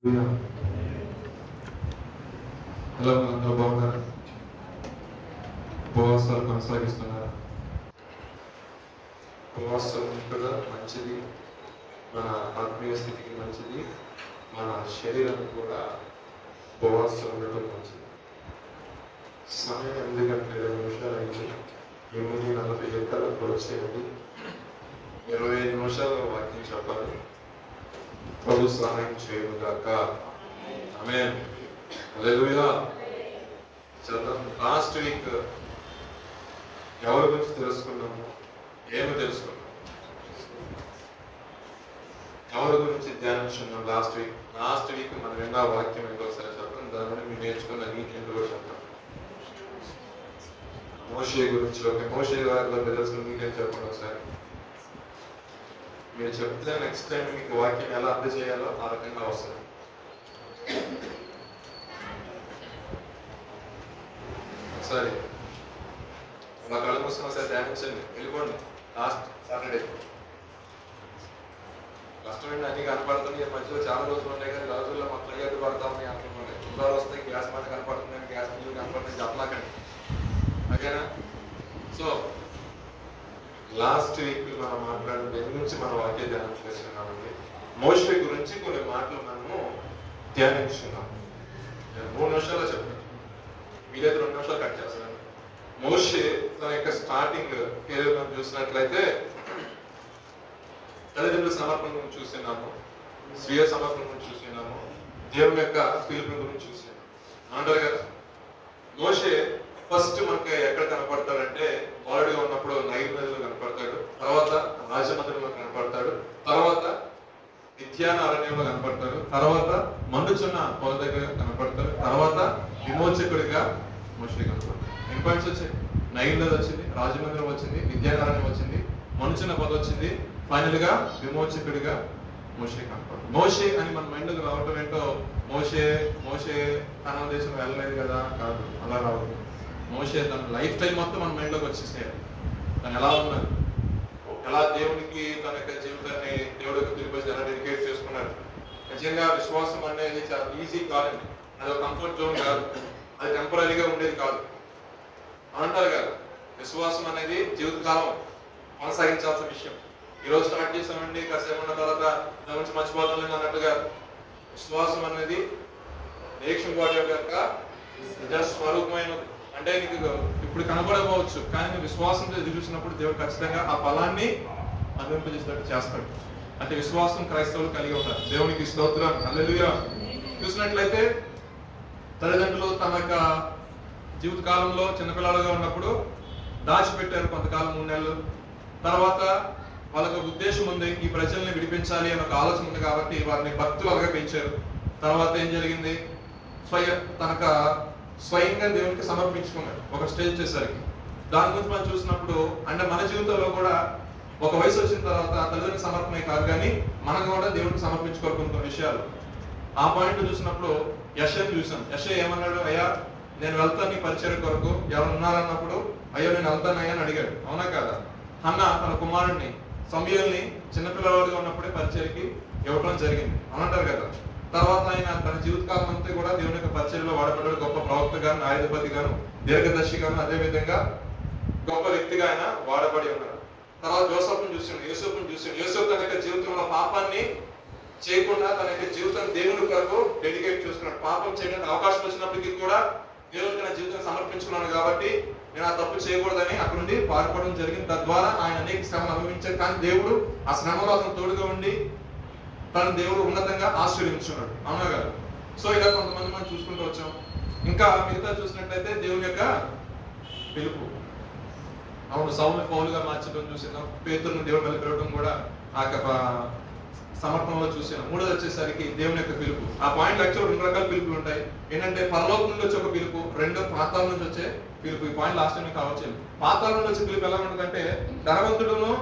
Hello, అందరూ బాగున్నారా? ఉపవాసాలు కొనసాగిస్తున్నారా? ఉపవాసం కూడా మంచిది, మన ఆత్మీయ స్థితికి మంచిది, మన శరీరం కూడా ఉపవాసం ఉండటం మంచిది. సమయం 8:20 అయింది. 8:40 వచ్చేయండి. 25 నిమిషాలు వాక్యం చెప్పాలి. ప్రభు సహాయం చేయనుగాక. ఆమేన్. హల్లెలూయా. చదువు. లాస్ట్ వీక్ ఎవరి గురించి తెలుసుకున్నాము? ఏమి తెలుసుకున్నాము? ఎవరి గురించి ధ్యానించుకున్నాం లాస్ట్ వీక్ మనం విన్న వాక్యం ఇంకోసారి చెప్తాం. దాని నుండి మీరు నేర్చుకున్న నీతి ఏంటో కూడా చెప్తాం. మోషే గురించి, మోషే గారిలో తెలుసుకున్న నీతి ఏం చెప్పండి ఒకసారి. మీరు చెప్తే నెక్స్ట్ టైం మీకు వాక్యం ఎలా అర్థం చేయాలో ఆ రకంగా వస్తుంది. ఒకసారి మా కళ్ళ కోసం ఒకసారి ధ్యానించండి, వెళ్ళిపోండి. లాస్ట్ సాటర్డే కష్టమైన అన్ని కనపడుతుంది. మధ్యలో చాలా రోజులు ఉన్నాయి కానీ రోజుల్లో మొత్తం ఏది పడతా ఉన్నాయి అనుకుంటున్నాయి. ఉదాలు వస్తాయి, గ్యాస్ మాట కనపడుతుంది, గ్యాస్ బిల్లు కనపడుతుంది, చెప్పలాకండి. ఓకేనా? సో లాస్ట్ వీక్ మనం మాట్లాడిన దేని గురించి మనం వాక్య ధ్యానం చేసుకున్నామండి. మోషే గురించి కొన్ని మాటలు మనము ధ్యానించుకున్నాం. 3 నిమిషాల్లో చెప్పాను, మీరైతే 2 నిమిషాలు కట్ చేస్తాను. మోషే తన యొక్క స్టార్టింగ్ కెరీర్ మనం చూసినట్లయితే తల్లిదండ్రుల సమర్పణ గురించి చూస్తున్నాము, స్వీయ సమర్పణ గురించి చూస్తున్నాము, దేవుని యొక్క పిలుపు గురించి చూస్తున్నాము. అంటారు కదా, మోషే ఫస్ట్ మనకి ఎక్కడ కనపడతాడంటే బాలుడిగా ఉన్నప్పుడు నైల్ నదిలో కనపడతాడు, తర్వాత రాజమందిరంలో కనపడతాడు, తర్వాత విద్యాన అరణ్యంలో కనపడతాడు, తర్వాత మండుచున్న పొల దగ్గర కనపడతాడు, తర్వాత విమోచకుడిగా మోషే కనపడతాడు. ఎన్ని పాయింట్స్ వచ్చాయి? నైల్ నది వచ్చింది, రాజమందిరం వచ్చింది, విద్యానారాయణ వచ్చింది, మండుచున్న పొద వచ్చింది, ఫైనల్ గా విమోచకుడిగా మోషే కనపడతాడు. మోషే అని మన మైండ్కి రావటం ఏంటో, మోషే కనాన దేశం వెళ్ళలేదు కదా, కాదు, అలా రావడం. మోషే తన లైఫ్ టైం మొత్తం మన మైండ్లోకి వచ్చేసాడు. తను ఎలా ఉన్నాడు, ఎలా దేవునికి తన యొక్క జీవితాన్ని దేవుడి యొక్క తిరిగి ఎలా డెడికేట్ చేసుకున్నాడు. నిజంగా విశ్వాసం అనేది చాలా ఈజీ కాదండి. అది ఒక కంఫర్ట్ జోన్ కాదు, అది టెంపరీగా ఉండేది కాదు. అంటారు కదా, విశ్వాసం అనేది జీవితకాలం కొనసాగించాల్సిన విషయం. ఈరోజు స్టార్ట్ చేసామండి, కాసేపు ఉన్న తర్వాత దాని గురించి మర్చిపోతాం అన్నట్టుగా. విశ్వాసం అనేది నేక్షన్ గాడ్ యొక్క నిజ స్వరూపమైనది. అంటే నీకు ఇప్పుడు కనబడకపోవచ్చు, కానీ నువ్వు విశ్వాసంతో ఎదురు చూసినప్పుడు దేవుడు ఖచ్చితంగా ఆ ఫలాన్ని అనుభవింపజేసేటట్టు చేస్తాడు. అంటే విశ్వాసం క్రైస్తవులు కలిగి ఉంటారు. దేవునికి స్తోత్రం, హల్లెలూయా. చూసినట్లయితే తల్లిదండ్రులు తమ యొక్క జీవిత కాలంలో చిన్నపిల్లలుగా ఉన్నప్పుడు దాచిపెట్టారు కొంతకాలం, 3 నెలలు. తర్వాత వాళ్ళకు ఉద్దేశం ఉంది, ఈ ప్రజల్ని విడిపించాలి అనే ఒక ఆలోచన ఉంది కాబట్టి వారిని భక్తులుగా పెంచారు. తర్వాత ఏం జరిగింది, స్వయంగా దేవునికి సమర్పించుకున్నాడు ఒక స్టేజ్ వచ్చేసరికి. దాని గురించి మనం చూసినప్పుడు అంటే మన జీవితంలో కూడా ఒక వయసు వచ్చిన తర్వాత తల్లిదండ్రులకు సమర్పణ కాదు, కానీ మనం కూడా దేవునికి సమర్పించుకోవాలనుకున్న విషయాలు. ఆ పాయింట్ చూసినప్పుడు యెషయాని చూసాం. యెషయా ఏమన్నాడు, అయ్యా నేను వెళ్తాను నీ పరిచర్య కొరకు, ఎవరు ఉన్నారన్నప్పుడు అయ్యో నేను వెళ్తానయ్యా అని అడిగాడు. అవునా కాదా? హన్నా తన కుమారుడిని సమూయేలుని చిన్నపిల్లవాడిగా ఉన్నప్పుడే పరిచర్యకి ఇవ్వడం జరిగింది, అనంటారు కదా. తర్వాత ఆయన తన జీవితకాలం అంతా కూడా దేవుని యొక్క పరిచర్యలో వాడబడ్డాడు. గొప్ప ప్రవక్తగాను, న్యాయాధిపతిగాను, దీర్ఘదర్శిగాను, అదే విధంగా గొప్ప వ్యక్తిగా ఆయన వాడబడి ఉన్నారు. తర్వాత యోసేపును చూసాడు, యోసేపు తన యొక్క జీవితంలో పాపాన్ని చేయకుండా తన యొక్క జీవితాన్ని దేవుని కొరకు డెడికేట్ చేసుకున్నాడు. పాపం చేయడానికి అవకాశం వచ్చినప్పటికీ కూడా దేవునికి నా జీవితాన్ని సమర్పించుకున్నాను కాబట్టి నేను ఆ తప్పు చేయకూడదని అక్కడ నుండి పారిపోవడం జరిగింది. తద్వారా ఆయన అనేక శ్రమలు అనుభవించాడు, కానీ దేవుడు ఆ శ్రమలో అతను తోడుగా ఉండి తన దేవుడు ఉన్నతంగా ఆశీర్వదించున్నాడు. అవునా కదా? సో ఇలా కొంతమంది మనం చూసుకుంటూ వచ్చాం. ఇంకా మిగతా చూసినట్లయితే దేవుని యొక్క పిలుపు, అవును, సౌలుని పౌలుగా మార్చడం చూసినాం. పేతురుని దేవుడు మళ్ళీ పిలవడం కూడా ఆ సమర్పణలో చూసాం. 3ది వచ్చేసరికి దేవుని యొక్క పిలుపు. ఆ పాయింట్ యాక్చువల్ 2 రకాల పిలుపులు ఉంటాయి. ఏంటంటే పరలోకం నుండి వచ్చే ఒక పిలుపు, 2 పాతాళం నుంచి వచ్చే పిలుపు. ఈ పాయింట్ లాస్ట్ టైం కావచ్చు. పాతాళం నుండి వచ్చే పిలుపు ఎలా ఉంటుందంటే, ధనవంతుడును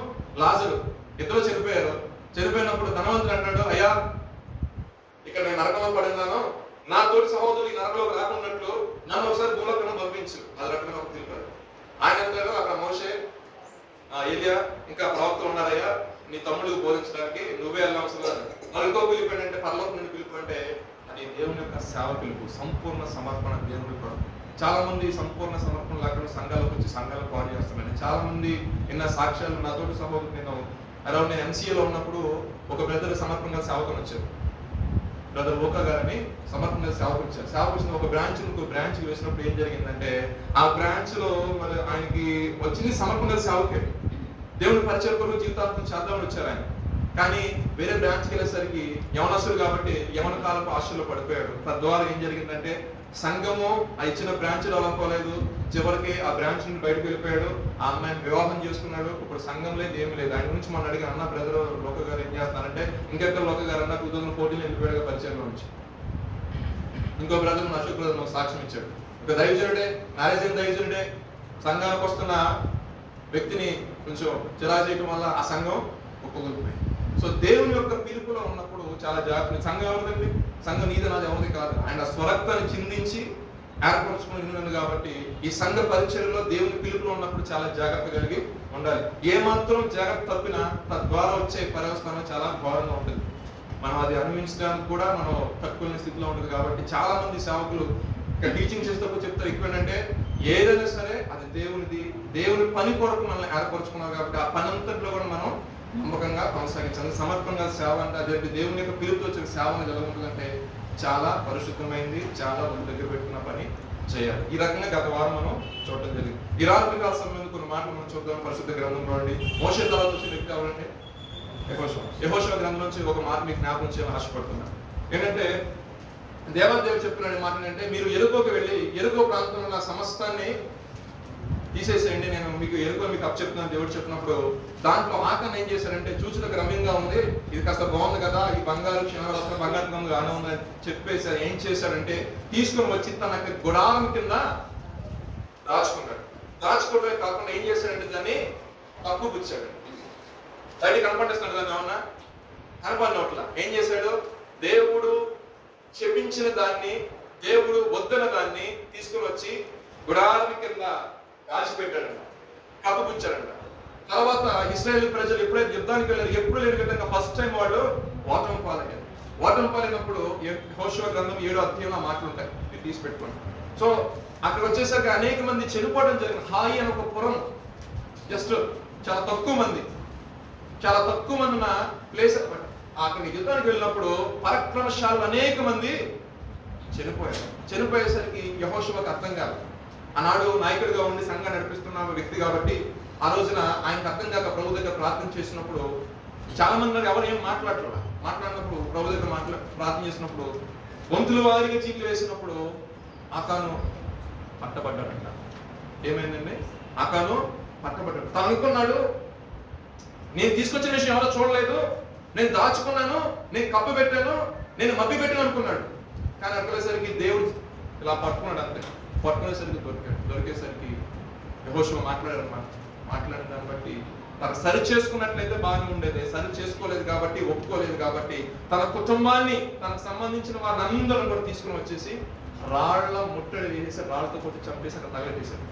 లాజరు ఇద్దరు చనిపోయారు. చనిపోయినప్పుడు ధనవంతుడు అంటాడు, అయ్యా ఇక్కడ నేను నరకంలో పడినాను, నా తోటి సహోదరులు ఈ నరకంలోకి రాకున్నట్లు నన్ను ఒకసారి భూలోకం పంపించు. అది రకంగా పిలిపారు. ఆయన అంటాడు, అక్కడ మోషే, ఏలియా ఇంకా ప్రవక్తలు ఉన్నారయ్యా, నీ తమ్ముడికి బోధించడానికి నువ్వే వెళ్ళవలసిన. మరి ఇంకో పిలుపు ఏంటంటే పరలోకం నుండి పిలుపు అంటే ఈ దేవుని యొక్క సేవ పిలుపు సంపూర్ణ సమర్పణ దేవుని కొరకు. చాలా మంది సంపూర్ణ సమర్పణ లేకుండా సంఘాలకు వచ్చి సంఘాలు పాడు చేస్తున్నాను. చాలా మంది నిన్న సాక్ష్యాలు నాతోటి సభకు నేను అరౌండ్ నేను ఎంసీఏలో ఉన్నప్పుడు ఒక బ్రదర్ సమర్పణగా సేవకుని వచ్చారు. బ్రదర్ లోకా గారని సమర్పణగా సేవకు వచ్చారు. సేవకు వచ్చిన ఒక బ్రాంచ్ ఇంకో బ్రాంచ్కి వేసినప్పుడు ఏం జరిగిందంటే ఆ బ్రాంచ్ లో మరి ఆయనకి వచ్చింది సమర్పణగా సేవకే, దేవుని పరిచయ కొరకు జీవితాంతం చేద్దామని వచ్చారు ఆయన. కానీ వేరే బ్రాంచ్కి వెళ్ళేసరికి యవనస్తులు కాబట్టి యవన కాలపు ఆశల్లో పడిపోయాడు. తద్వారా ఏం జరిగిందంటే సంఘము ఆ ఇచ్చిన బ్రాంచ్ అనుకోలేదు, చివరికి ఆ బ్రాంచ్ నుండి బయటకు వెళ్ళిపోయాడు. ఆ అమ్మాయిని వివాహం చేసుకున్నాడు. ఇప్పుడు సంఘం లేదు, ఏమి లేదు. ఆయన గురించి మనం అడిగి అన్న బ్రదర్ లోక గారు ఏం చేస్తారంటే ఇంకెక్కడ లోక గారు అన్న 2014 వెళ్ళిపోయాడు పరిచయంలో నుంచి. ఇంకో బ్రదర్ అశోక్ బ్రదర్ సాక్ష్యం ఇచ్చాడు. ఒక దైవజనుడే, మ్యారేజ్ అయిన దైవజనుడే సంఘానికి వస్తున్న వ్యక్తిని కొంచెం చిరా చేయడం వల్ల ఆ సంఘం ఒప్పుకోకపోయింది. సో దేవుని యొక్క పిలుపులో ఉన్నప్పుడు చాలా జాగ్రత్త. సంఘం ఎవరిదండి? సంఘం నీది నాది ఎవరిది కాదు. ఆయన స్వరక్తాన్ని చిందించి ఏర్పరచుకుని ఉన్నాడు. కాబట్టి ఈ సంఘ పరిచర్యలో దేవుని పిలుపులో ఉన్నప్పుడు చాలా జాగ్రత్త కలిగి ఉండాలి. ఏమాత్రం జాగ్రత్త తప్పినా తద్వారా వచ్చే పర్యవస్థానం చాలా ఘోరంగా ఉంటుంది. మనం అది అనుభవించడానికి కూడా మనం తక్కువ స్థితిలో ఉంటుంది. కాబట్టి చాలా మంది సేవకులు టీచింగ్ చేసేటప్పుడు చెప్తారు ఎక్కువ ఏంటంటే ఏదైనా సరే అది దేవునిది, దేవుని పని కొరకు మనల్ని ఏర్పరచుకున్నారు కాబట్టి ఆ పని అంతట్లో కూడా మనం నమ్మకంగా కొనసాగించాలి. సమర్పణగా సేవ అంటే అదే దేవుని యొక్క పిలుపుతో వచ్చిన సేవ అనేది ఎలా ఉంటుందంటే చాలా పరిశుద్ధమైంది, చాలా మన దగ్గర పెట్టుకున్న పని చేయాలి. ఈ రకంగా గత వారం మనం చూడటం జరిగింది. ఈ రాత్రి కాల సమయంలో కొన్ని మాటలు మనం చూద్దాం. పరిశుద్ధ గ్రంథంలో అండి మోషే తర్వాత వచ్చిన వ్యక్తి కావాలంటే యెహోషువ గ్రంథం నుంచి ఒక మాట మీకు జ్ఞాపకం చేయాలని ఆశపడుతున్నాను. ఏంటంటే దేవాదేవుడు చెప్తున్నాడు మాట ఏంటంటే మీరు ఎరుకోకి వెళ్ళి ఎరుకో ప్రాంతంలో ఉన్న సమస్తాన్ని తీసేసేయండి, నేను మీకు ఎరుకో మీకు చెప్తున్నాను దేవుడు చెప్పినప్పుడు దాంట్లో ఆకన్ ఏం చేశారంటే చూసులకు రమ్యంగా ఉంది, ఇది కాస్త బాగుంది కదా, ఈ బంగారు క్షణాలు బంగారు గమ్ముగా ఆనే ఉందని చెప్పేసారు. ఏం చేశాడంటే తీసుకొని వచ్చి తన గుడారం కింద దాచుకున్నాడు. దాచుకోవడమే కాకుండా ఏం చేశాడంటే దాన్ని తప్పు పుచ్చాడు. దాన్ని కనపడిస్తున్నాడు దాన్ని ఏమన్నా కనపడినట్ల ఏం చేశాడు, దేవుడు చెప్పించిన దాన్ని దేవుడు వద్దన దాన్ని తీసుకుని వచ్చి గుడారం కింద దాచిపెట్టాడంట, కప్పుపుచ్చాడంట. తర్వాత ఇశ్రాయేల్ ప్రజలు ఎప్పుడైతే యుద్ధానికి వెళ్ళారు ఎప్పుడు లేని విధంగా ఫస్ట్ టైం వాళ్ళు ఓటమి పాలయ్యారు. ఓటమి పాలైనప్పుడు యెహోషువ గ్రంథం 7వ అధ్యాయంలో మాటలు ఉంటాయి, మీరు తీసి పెట్టుకోండి. సో అక్కడ వచ్చేసరికి అనేక మంది చనిపోవడం జరిగింది. హాయి అని ఒక పురం, జస్ట్ చాలా తక్కువ మంది ఉన్న ప్లేస్ అనమాట. అక్కడికి యుద్ధానికి వెళ్ళినప్పుడు పరాక్రమశాలు అనేక మంది చనిపోయేసరికి యెహోషువకు అర్థం కాదు. ఆనాడు నాయకుడిగా ఉండి సంఘాన్ని నడిపిస్తున్న వ్యక్తి కాబట్టి ఆ రోజున ఆయనకు అర్థం కాక ప్రభు దగ్గర ప్రార్థన చేసినప్పుడు చాలా మంది ఎవరు ఏం మాట్లాడినప్పుడు ప్రభు దగ్గర ప్రార్థన చేసినప్పుడు గొంతులు వారిగా చీకులు వేసినప్పుడు ఆకాను పట్టబడ్డాడంట. ఏమైందండి? ఆకాను పట్టబడ్డాడు. తను అనుకున్నాడు నేను తీసుకొచ్చిన విషయం ఎవరో చూడలేదు, నేను దాచుకున్నాను, నేను కప్పు పెట్టాను, నేను మబ్బి పెట్టాను అనుకున్నాడు. కానీ అక్కడేసరికి దేవుడు ఇలా పట్టుకున్నాడు. అంతే పట్టుకునేసరికి దొరికేసరికి యెహోషువ మాట్లాడిన దాన్ని బట్టి తను సరి చేసుకున్నట్లయితే బాగానే ఉండేది. సరి చేసుకోలేదు కాబట్టి, ఒప్పుకోలేదు కాబట్టి తన కుటుంబాన్ని తనకు సంబంధించిన వారిని అందరం కూడా తీసుకుని వచ్చేసి రాళ్ల ముట్టడి వేసి రాళ్లతో కొట్టి చంపేసి అక్కడ తగలటేశారు.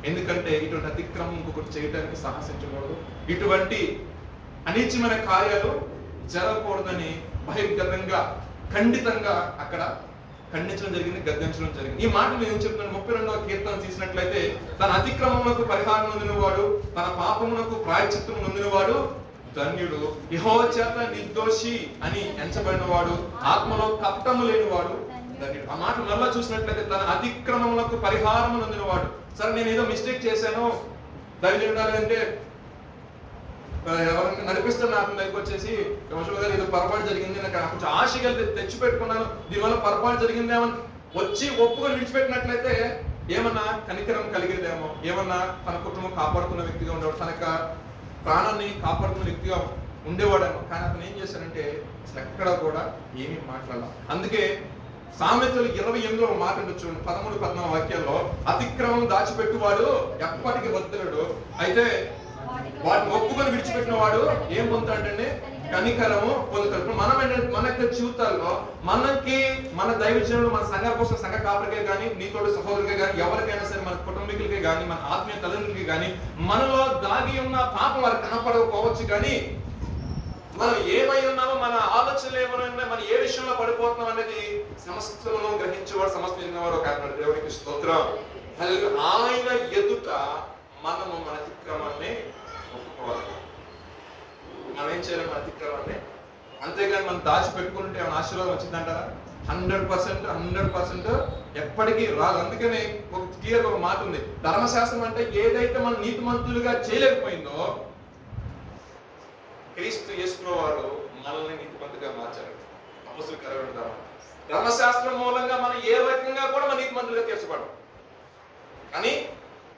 ఎందుకంటే ఇటువంటి అతిక్రమం ఇంకొకటి చేయడానికి సాహసించకూడదు, ఇటువంటి అనిత్యమైన కార్యాలు జరగకూడదని బహిర్గతంగా ఖండితంగా అక్కడ ఖండించడం జరిగింది, గద్దించడం జరిగింది. ఈ మాటలు నేను చెప్తున్నాను. 32వ కీర్తన తీసినట్లయితే తన అతిక్రమములకు పరిహారం నొందినవాడు, తన పాపమునకు ప్రాయశ్చిత్తము నొందినవాడు ధన్యుడు, యెహోవా చేత నిర్దోషి అని ఎంచబడినవాడు, ఆత్మలో కపటము లేనివాడు ధన్యుడు. ఆ మాట మళ్ళా చూసినట్లయితే తన అతిక్రమములకు పరిహారము నొందినవాడు. సరే నేను ఏదో మిస్టేక్ చేశాను, ధైర్యం అంటే ఎవరైనా నడిపిస్తున్న అతని దగ్గరికి వచ్చేసి యెహోషువ గారు ఏదో పొరపాటు జరిగింది, నాకు కొంచెం ఆశగా తెచ్చి పెట్టుకున్నాను, దీనివల్ల పొరపాటు జరిగిందేమని వచ్చి ఒప్పుకొని విడిచిపెట్టినట్లయితే ఏమన్నా కనికరం కలిగేదేమో, ఏమన్నా తన కుటుంబం కాపాడుకున్న వ్యక్తిగా ఉండేవాడు, తన ప్రాణాన్ని కాపాడుకున్న వ్యక్తిగా ఉండేవాడేమో. కానీ అతను ఏం చేశాడంటే అసలు ఎక్కడా కూడా ఏమీ మాట్లాడాలి. అందుకే సామెతలు 28వ మాట చూడండి, 13-14 వాక్యాల్లో అతిక్రమం దాచిపెట్టువాడు ఎప్పటికీ వద్దలేడు, అయితే వాటిని ఒప్పుకొని విడిచిపెట్టిన వాడు ఏం పొందుతాడంటే కనికరము పొందుతాడు. మనం ఏంటంటే మన యొక్క జీవితాల్లో మనకి మన దైవజనులు మన సంఘ కోసం సంఘ కాపరికే కానీ, నీతోడు సహోదరుకే కానీ, ఎవరికైనా సరే మన కుటుంబీకులకే కానీ, మన ఆత్మీయ తల్లిదండ్రులకి కానీ మనలో దాగి ఉన్న పాపం వారికి కనపడకపోవచ్చు, కానీ మనం ఏమై ఉన్నామో, మన ఆలోచనలు ఏమైనా, మనం ఏ విషయంలో పడిపోతున్నాం అనేది సమస్తమును గ్రహించేవాడు, సమస్త ఎరిగినవాడు ఒక ఆయన. దేవునికి స్తోత్రం. ఆయన ఎదుట మనము మన అతిక్రమాన్ని ఒప్పుకోవాలి. మనం ఏం చేయాలి? మన అతిక్రమాన్ని. అంతేగాని మనం దాచిపెట్టుకుంటే ఏమైనా ఆశీర్వాదం వచ్చిందంటారా? 100% ఎప్పటికీ రాదు. అందుకనే ఒక క్లియర్ ఒక మాట ఉంది, ధర్మశాస్త్రం అంటే ఏదైతే మనం నీతిమంతులుగా చేయలేకపోయిందో క్రీస్తు యేసు వారు మనల్ని నీతిమంతులుగా మార్చారు. అపొస్తలుల కార్యాలు ధర్మశాస్త్రం మూలంగా మనం ఏ రకంగా కూడా మన నీతిమంతులుగా తీర్చబడం. కానీ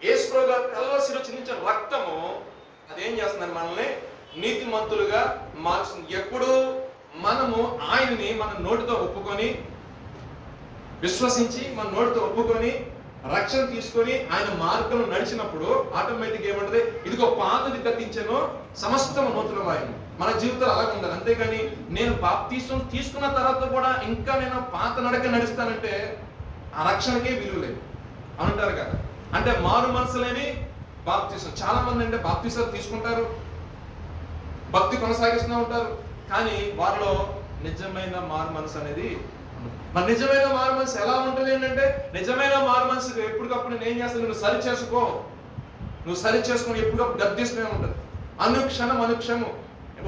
యేసు గారు కల్వరిలో చిందించిన రక్తము అదేం చేస్తుందని మనల్ని నీతిమంతులుగా మార్చుతుంది. ఎప్పుడు మనము ఆయనని మన నోటితో ఒప్పుకొని, విశ్వసించి మన నోటితో ఒప్పుకొని రక్షణ తీసుకొని ఆయన మార్గంలో నడిచినప్పుడు ఆటోమేటిక్ ఏమంటది, ఇదిగో పాతది గతించెను సమస్తము నూతనమాయెను. మన జీవితాలు అలాగే ఉండాలి. అంతేగాని నేను బాప్తీసం తీసుకున్న తర్వాత కూడా ఇంకా నేను పాత నడక నడుస్తానంటే ఆ రక్షణకే విలువ లేదు అంటారు కదా. అంటే మారు మనసు లేని బాప్తీసం. చాలా మంది అంటే బాప్తీసాలు తీసుకుంటారు, భక్తి కొనసాగిస్తూ ఉంటారు, కానీ వారిలో నిజమైన మారు మనసు అనేది. మరి నిజమైన మారు మనసు ఎలా ఉంటుంది ఏంటంటే, నిజమైన మారు మనసు ఎప్పటికప్పుడు నేను ఏం చేస్తాను, నువ్వు సరి చేసుకొని ఎప్పటికప్పుడు గద్దిస్తూనే ఉంటుంది. అనుక్షణము.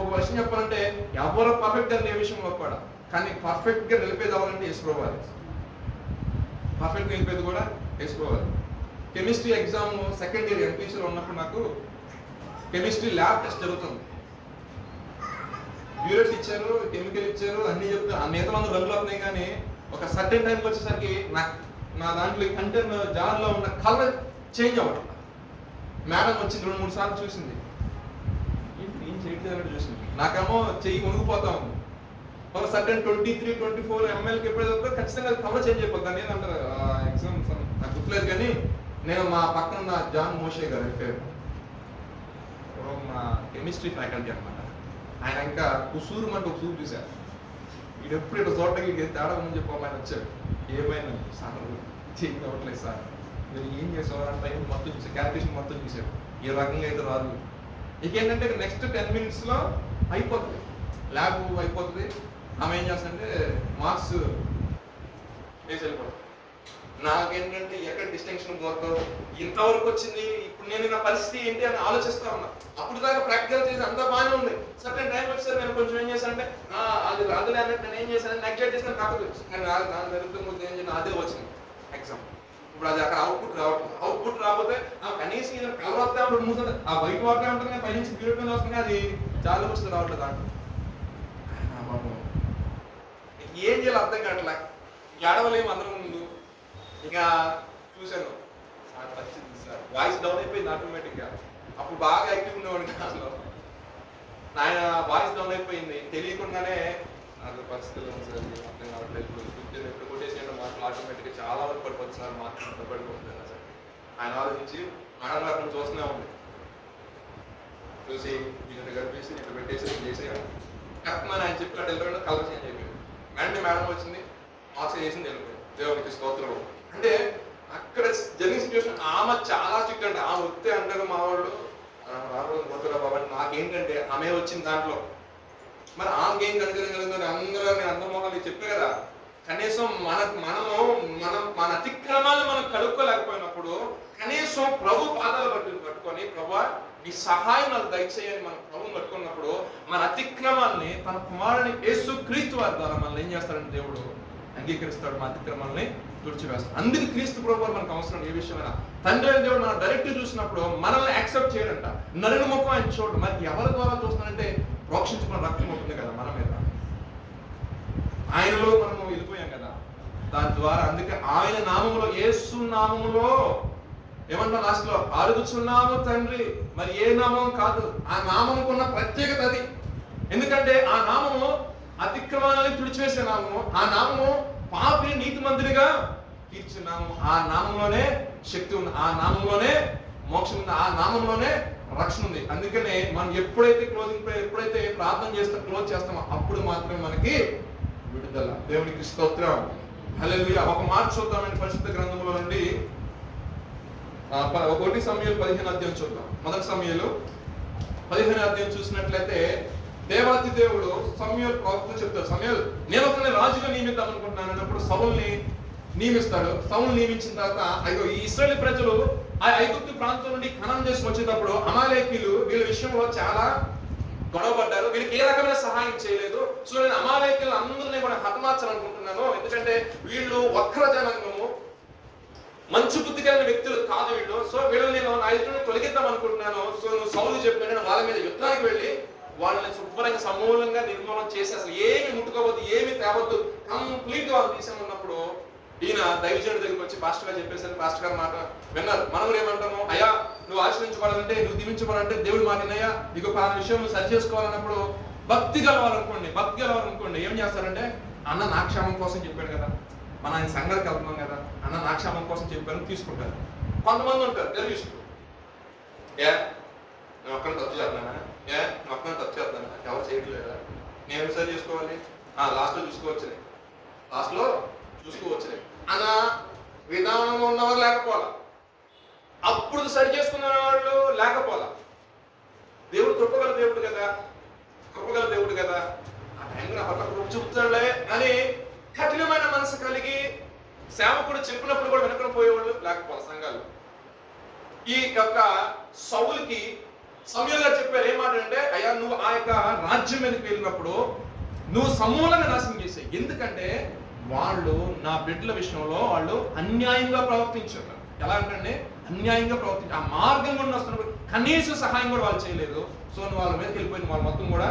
ఒక విషయం చెప్పాలంటే ఎవరో పర్ఫెక్ట్ అని ఏ విషయంలో కూడా, కానీ పర్ఫెక్ట్ గా నిలిపేది అవ్వాలంటే వేసుకోవాలి. పర్ఫెక్ట్ నిలిపేది కూడా వేసుకోవాలి. కెమిస్ట్రీ ఎగ్జామ్ సెకండ్ ఇయర్ ఎంపీసీలో ఉన్నప్పుడు నాకు కెమిస్ట్రీ ల్యాబ్ టెస్ట్ జరుగుతుంది. బ్యూరెట్ ఇచ్చారు, కెమికల్ ఇచ్చారు, అన్ని చెప్తారు. ఆ నేతలు అందరూ రంగులు అవుతున్నాయి, కానీ ఒక సర్టెన్ టైంకి వచ్చేసరికి నా దాంట్లో కంటైనర్ జార్లో ఉన్న కలర్ చేంజ్ అవ్వడం. మేడం వచ్చింది 2-3 సార్లు చూసింది, ఏం చేయట్లేదు చూసింది. నాకేమో చెయ్యి మునిగిపోతా ఉంది. ఒక సర్టెన్ 23-24 mlకి ఎప్పుడైతే ఖచ్చితంగా కలర్ చేంజ్ అయిపోతుంది. దాన్ని ఏంటంటారు ఎగ్జామ్ నాకు గుర్తులేదు, కానీ నేను మా పక్కన ఉన్న జాన్ మోషే గారు పేరు, మా కెమిస్ట్రీ ఫ్యాకల్టీ అనమాట. ఆయన ఇంకా కుసూరు అంటే ఒక చూపు చూశారు. వీడు ఎప్పుడు ఇటు చోటకి తేడా ఉందని చెప్పి ఆయన వచ్చాడు. ఏమైనా సార్ చేంజ్ అవ్వట్లేదు సార్, మీరు ఏం చేసేవారు అంటే మొత్తం చూసారు, క్యాలిక్యులేషన్ మొత్తం చూశాడు. ఏ రకంగా అయితే రాదు. ఇంకేంటంటే నెక్స్ట్ 10 minutesలో అయిపోతుంది, ల్యాబ్ అయిపోతుంది. ఆమె ఏం చేస్తుందంటే మార్క్స్ వేసి వెళ్ళిపోతుంది. నాకేంటంటే ఎక్కడ డిస్టింక్షన్ పోతావు, ఇంతవరకు వచ్చింది, ఇప్పుడు నేను నా పరిస్థితి ఏంటి అని ఆలోచిస్తా ఉన్నా. అప్పుడు దాకా ప్రాక్టికల్ చేసి అంతా బాగానే ఉంది. సర్టెన్ టైం వచ్చేసరి నేను కొంచెం ఏం చేశానంటే అది రాదులే అన్నట్టు నేను ఏం చేశాను, నెగ్లెక్ట్ చేసిన కాకపోతే కానీ నాకు జరుగుతుంది ఏం చేయాలి, అదే వచ్చింది ఎగ్జామ్. ఇప్పుడు అది అక్కడ అవుట్పుట్ రాకపోతే కనీసం ఏదైనా కలర్ వస్తే అప్పుడు మూసుంటే ఆ బయట వాటే ఉంటుంది, కానీ పైనుంచి పీరియడ్ మీద వస్తుంది, అది చాలా వస్తుంది రావట్లేదు దాంట్లో. ఏం చేయాలి అర్థం కావట్లే, ఏడవలేము అందరం ముందు. ఇక చూశాను సార్ వాయిస్ డౌన్ అయిపోయింది ఆటోమేటిక్గా. అప్పుడు బాగా యాక్టివ్ ఉండేవాడిని క్లాస్లో, ఆయన వాయిస్ డౌన్ అయిపోయింది. తెలియకుండానే నాకు పరిస్థితులు సార్ అర్థం కావట్లేదు, ఇప్పుడు ఎప్పుడు కొట్టేసిన మాటలు ఆటోమేటిక్గా చాలా వరకు పడిపోతుంది సార్, మాట్లాడుతూ పడిపోతుంది సార్. ఆయన ఆలోచించి మేడం అక్కడ చూస్తూనే ఉంది, చూసి వీళ్ళని గడిపేసి ఇక్కడ పెట్టేసి చేసేయాలి కరెక్ట్ ఆయన చెప్పినట్టు వెళ్ళిపోయినా కలర్ చేంజ్ అయిపోయింది. మేడం వచ్చింది, మార్క్స్ చేసింది, వెళ్ళిపోయింది. దేవునికి స్తోత్రం. అంటే అక్కడ జరిగిన సిచ్యువేషన్ ఆమె చాలా స్ట్రిక్ట్ అంటే ఆమె వస్తే అంటారు మా వాళ్ళు పోతురా బాబా. నాకేంటంటే ఆమె వచ్చింది దాంట్లో, మరి ఆమెకి ఏం కనుగొనగలిగిందని అందరూ నేను అందరి మొహాలు చెప్పే కదా. కనీసం మన అతిక్రమాలు మనం కడుక్కోలేకపోయినప్పుడు కనీసం ప్రభు పాదాలు పట్టుకొని ప్రభా నీ సహాయం నాకు దయచేయని మన ప్రభుని పట్టుకున్నప్పుడు మన అతిక్రమాల్ని తన కుమారుని యేసు క్రీస్తు వారి ద్వారా మనల్ని ఏం చేస్తాడంటే దేవుడు అంగీకరిస్తాడు, మన అతిక్రమాల్ని తుడిచివేస్తాడు. అందుకు క్రీస్తు ప్రభు మనకు అవసరం. ఏ విషయమైనా తండ్రి అయిన దేవుడు మనం డైరెక్ట్ చూసినప్పుడు మనల్ని యాక్సెప్ట్ చేయడంట, నరుని ముఖం ఆయన చూడు. మరి ఎవరి ద్వారా చూస్తానంటే ప్రోక్షించుకున్న రక్తం ఉంటుంది కదా మన మీద, ఆయనలో మనము వెళ్ళిపోయాం కదా దాని ద్వారా. అందుకే ఆయన నామములో, యేసు నామములో ఏమంటారు లాస్ట్ లో, అడుగుచున్నాము తండ్రి. మరి ఏ నామం కాదు, ఆ నామముకున్న ప్రత్యేకత అది. ఎందుకంటే ఆ నామము అతిక్రమాలని తుడిచివేసే నామము, ఆ నామము పాపిని నీతిమంతునిగా తీర్చున్నాము. ఆ నామంలోనే శక్తి ఉంది, ఆ నామంలోనే మోక్షం ఉంది, ఆ నామంలోనే రక్షణ ఉంది. అందుకనే మనం ఎప్పుడైతే ఎప్పుడైతే ప్రార్థన క్లోజ్ చేస్తామో అప్పుడు మాత్రమే మనకి విడుదల. దేవునికి స్తోత్రం, హల్లెలూయా. ఒక మాట చూద్దామండి పరిశుద్ధ గ్రంథంలో నుండి 1 సమూయేలు 15వ అధ్యాయం చూద్దాం. 1 సమూయేలు 15వ అధ్యాయం చూసినట్లయితే దేవాతి దేవుడు సమూయేలు ప్రవక్త చెప్తాడు, సమూయేలు నేను ఒకరిని రాజుగా నియమిద్దాం అనుకుంటున్నాను అన్నప్పుడు సౌలుని నియమిస్తాడు. సౌలు నియమించిన తర్వాత అయ్యో ఈ ఇశ్రాయేలు ప్రజలు ఆ ఐగుప్తు ప్రాంతం నుండి కనాను దేశం వచ్చేటప్పుడు అమాలేకీయులు వీళ్ళ విషయంలో చాలా గొడవపడ్డారు, వీళ్ళకి ఏ రకమైన సహాయం చేయలేదు. సో నేను అమాలేకీయులు అందరినీ కూడా హతమార్చాలనుకుంటున్నాను, ఎందుకంటే వీళ్ళు వక్ర జనాంగము, మంచి బుద్ధి కలిగిన వ్యక్తులు కాదు వీళ్ళు. సో వీళ్ళు నేను నా ఎదుటిని తొలగిద్దాం అనుకుంటున్నాను. సో నువ్వు సౌలు చెప్పిన వాళ్ళ మీద యుద్ధానికి వెళ్ళి వాళ్ళని శుభ్రంగా సమూలంగా నిర్మూలన చేసి అసలు ఏమి ముట్టుకోవద్దు, ఏమి తేవద్దు, కంప్లీట్ గా వాళ్ళు తీసామన్నప్పుడు ఈయన దైవజనుడి దగ్గరికి వచ్చి పాస్టర్ గారు చెప్పేసరికి పాస్టర్ గారు మాట విన్నారు. మనం ఏమంటాము, అయ్యా నువ్వు ఆశ్రయించబడాలంటే, నువ్వు దీవించబడాలంటే దేవుడు మాట వినయ్యా, నీకు ఆ విషయం సరి చేసుకోవాలన్నప్పుడు భక్తి గలవాలనుకోండి ఏం చేస్తారంటే, అన్న నా క్షేమం కోసం చెప్పాడు కదా, మన ఆయన సంఘానికి వెళ్తున్నాం కదా, అన్న నా క్షేమం కోసం చెప్పాను తీసుకుంటారు. కొంతమంది ఉంటారు గర్విష్ఠులు, నేను ఒక్కరిని తప్పు చేస్తున్నానా, నేను ఒక్కరిని తప్పు చేస్తున్నానా, ఎవరు చేయట్లేదా, నేను సరి చేసుకోవాలి, లాస్ట్లో చూసుకోవచ్చులే అన్న విధానం ఉన్నవారు లేకపోవాలా, అప్పుడు సరి చేసుకున్న వాళ్ళు లేకపోవాలా. దేవుడు కృపగల దేవుడు కదా, ఆ టైంలో నా పట్ల కృప చూపుతాడులే అని కఠినమైన మనసు కలిగి సేవకుడు చెప్పినప్పుడు కూడా వెనకన పోయేవాళ్ళు లేకపోవాలి సంఘాలు. ఈ యొక్క సౌలుకి సమూయేలు గారు చెప్పారు ఏం మాట అంటే, అయ్యా నువ్వు ఆ యొక్క రాజ్యం మీదకి వెళ్ళినప్పుడు నువ్వు సమూలంగా నాశనం చేసాయి, ఎందుకంటే వాళ్ళు నా బిడ్డల విషయంలో వాళ్ళు అన్యాయంగా ప్రవర్తించారు. ఎలా అంటే అన్యాయంగా ప్రవర్తించారు, ఆ మార్గం కూడా వస్తున్నప్పుడు కనీస సహాయం కూడా వాళ్ళు చేయలేదు. సో నువ్వు వాళ్ళ మీదకి వెళ్ళిపోయిన వాళ్ళు మొత్తం కూడా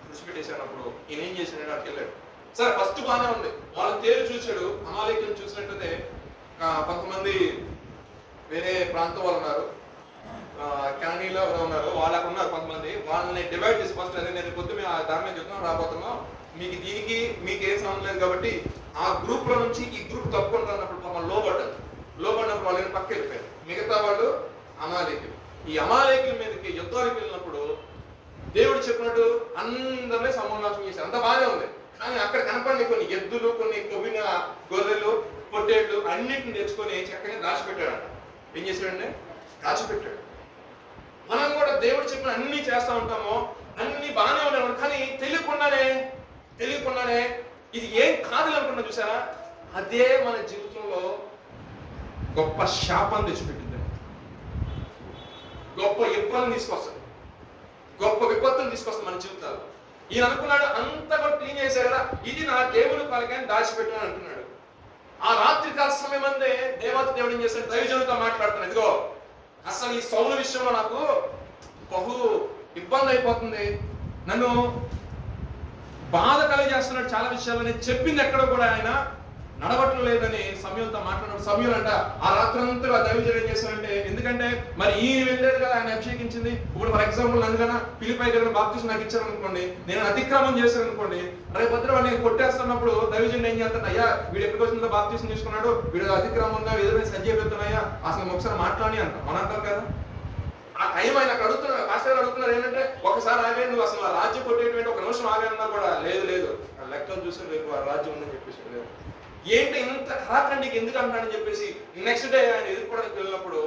విడిచిపెట్టేసినప్పుడు ఈయన ఏం చేసినాడు, అక్కడికి వెళ్ళాడు. సరే ఫస్ట్ బాగానే ఉంది, వాళ్ళు తేరు చూశాడు. అమాలేకులను చూసినట్టయితే కొంతమంది వేరే ప్రాంతం వాళ్ళు ఉన్నారు, కెనడీలో ఉన్నారు, వాళ్ళు అక్కడ ఉన్నారు కొంతమంది, వాళ్ళని డివైడ్ చేసి ఫస్ట్ అదే నేను పొద్దు మేము దాని మీద చెప్తున్నాం రాబోతున్నాం, మీకు దీనికి మీకు ఏం సంబంధం లేదు కాబట్టి ఆ గ్రూప్ లో నుంచి ఈ గ్రూప్ తప్పుకుంటున్నప్పుడు మమ్మల్ని లోబడినప్పుడు వాళ్ళని పక్క వెళ్ళిపోయారు. మిగతా వాళ్ళు అమాలేకులు. ఈ అమాలేకుల మీదకి యుద్ధానికి వెళ్ళినప్పుడు దేవుడు చెప్పినట్టు అందరినీ సమూలనాశనం చేశారు. అంత బాగానే ఉంది, కానీ అక్కడ కనపడిన కొన్ని ఎద్దులు, కొన్ని కొవ్విన గొర్రెలు, పొట్టేళ్లు అన్నిటిని తెచ్చుకొని చక్కగా దాచిపెట్టాడు. ఏం చేశాడంటే దాచిపెట్టాడు. మనం కూడా దేవుడు చెప్పిన అన్ని చేస్తా ఉంటాము, అన్ని బాగానే ఉన్నాము, కానీ తెలియకుండానే ఇది ఏం కాదు అనుకున్నా చూసారా, అదే మన జీవితంలో గొప్ప శాపాన్ని తెచ్చిపెట్టింది, గొప్ప ఇబ్బందిని తీసుకొస్తుంది, గొప్ప విపత్తులు తీసుకొస్తుంది మన జీవితాలు. ఈయన అనుకున్నాడు అంతా కూడా క్లీన్ చేశారు కదా, ఇది నా దేవుడు కాలకని దాచిపెట్టాను అంటున్నాడు. ఆ రాత్రి కాల సమయం అందే దేవత దేవుడు ఏం చేశాడు, దైవజనుడితో మాట్లాడుతున్నాడు, ఇదిగో అసలు ఈ సౌలు విషయంలో నాకు బహు ఇబ్బంది అయిపోతుంది, నన్ను బాధ కలిగేస్తున్నాడు చాలా విషయాలు, నేను చెప్పింది ఎక్కడ కూడా ఆయన నడవటం లేదని సమూయేలుతో మాట్లాడినాడు. సమూయేలు అంట ఆ రాత్రంతా దైవజనుడు ఏం చేశారంటే, ఎందుకంటే మరి ఈయన వెళ్ళలేదు కదా ఆయన అభిషేకించింది, ఇప్పుడు ఫర్ ఎగ్జాంపుల్ నన్ను కన్నా ఫిలిప్పై దగ్గర బాప్తిస్మం నాకు ఇచ్చారు అనుకోండి, నేను అతిక్రమం చేశాను అనుకోండి, రేపు పొద్దున వాడిని కొట్టేస్తున్నప్పుడు దైవజనుడు ఏం చేస్తాడు, అయ్యా వీడు ఎక్కడికి వచ్చిందో బాప్తిస్మం తీసుకున్నాడు, వీడు అతిక్రమంగా ఎదురైన సజ్జీపెడుతున్నాయా, అసలు ఒకసారి మాట్లాడి అంట మన అంటారు కదా. ఆ టైం ఆయన అక్కడ అడుగుతున్నారు, పాస్టర్ అడుగుతున్నారు ఏంటంటే, ఒకసారి ఆగే నువ్వు అసలు ఆ రాజ్యం కొట్టేటువంటి ఒక నిమిషం ఆగన్నా కూడా లేదు ఆ లెక్కలు చూసి రేపు ఆ రాజ్యం ఉందని చెప్పేసి, ఏంటి ఇంత కరాఖండికి ఎందుకు అంటాడని చెప్పేసి నెక్స్ట్ డే ఆయన ఎదుర్కోవడానికి వెళ్ళినప్పుడు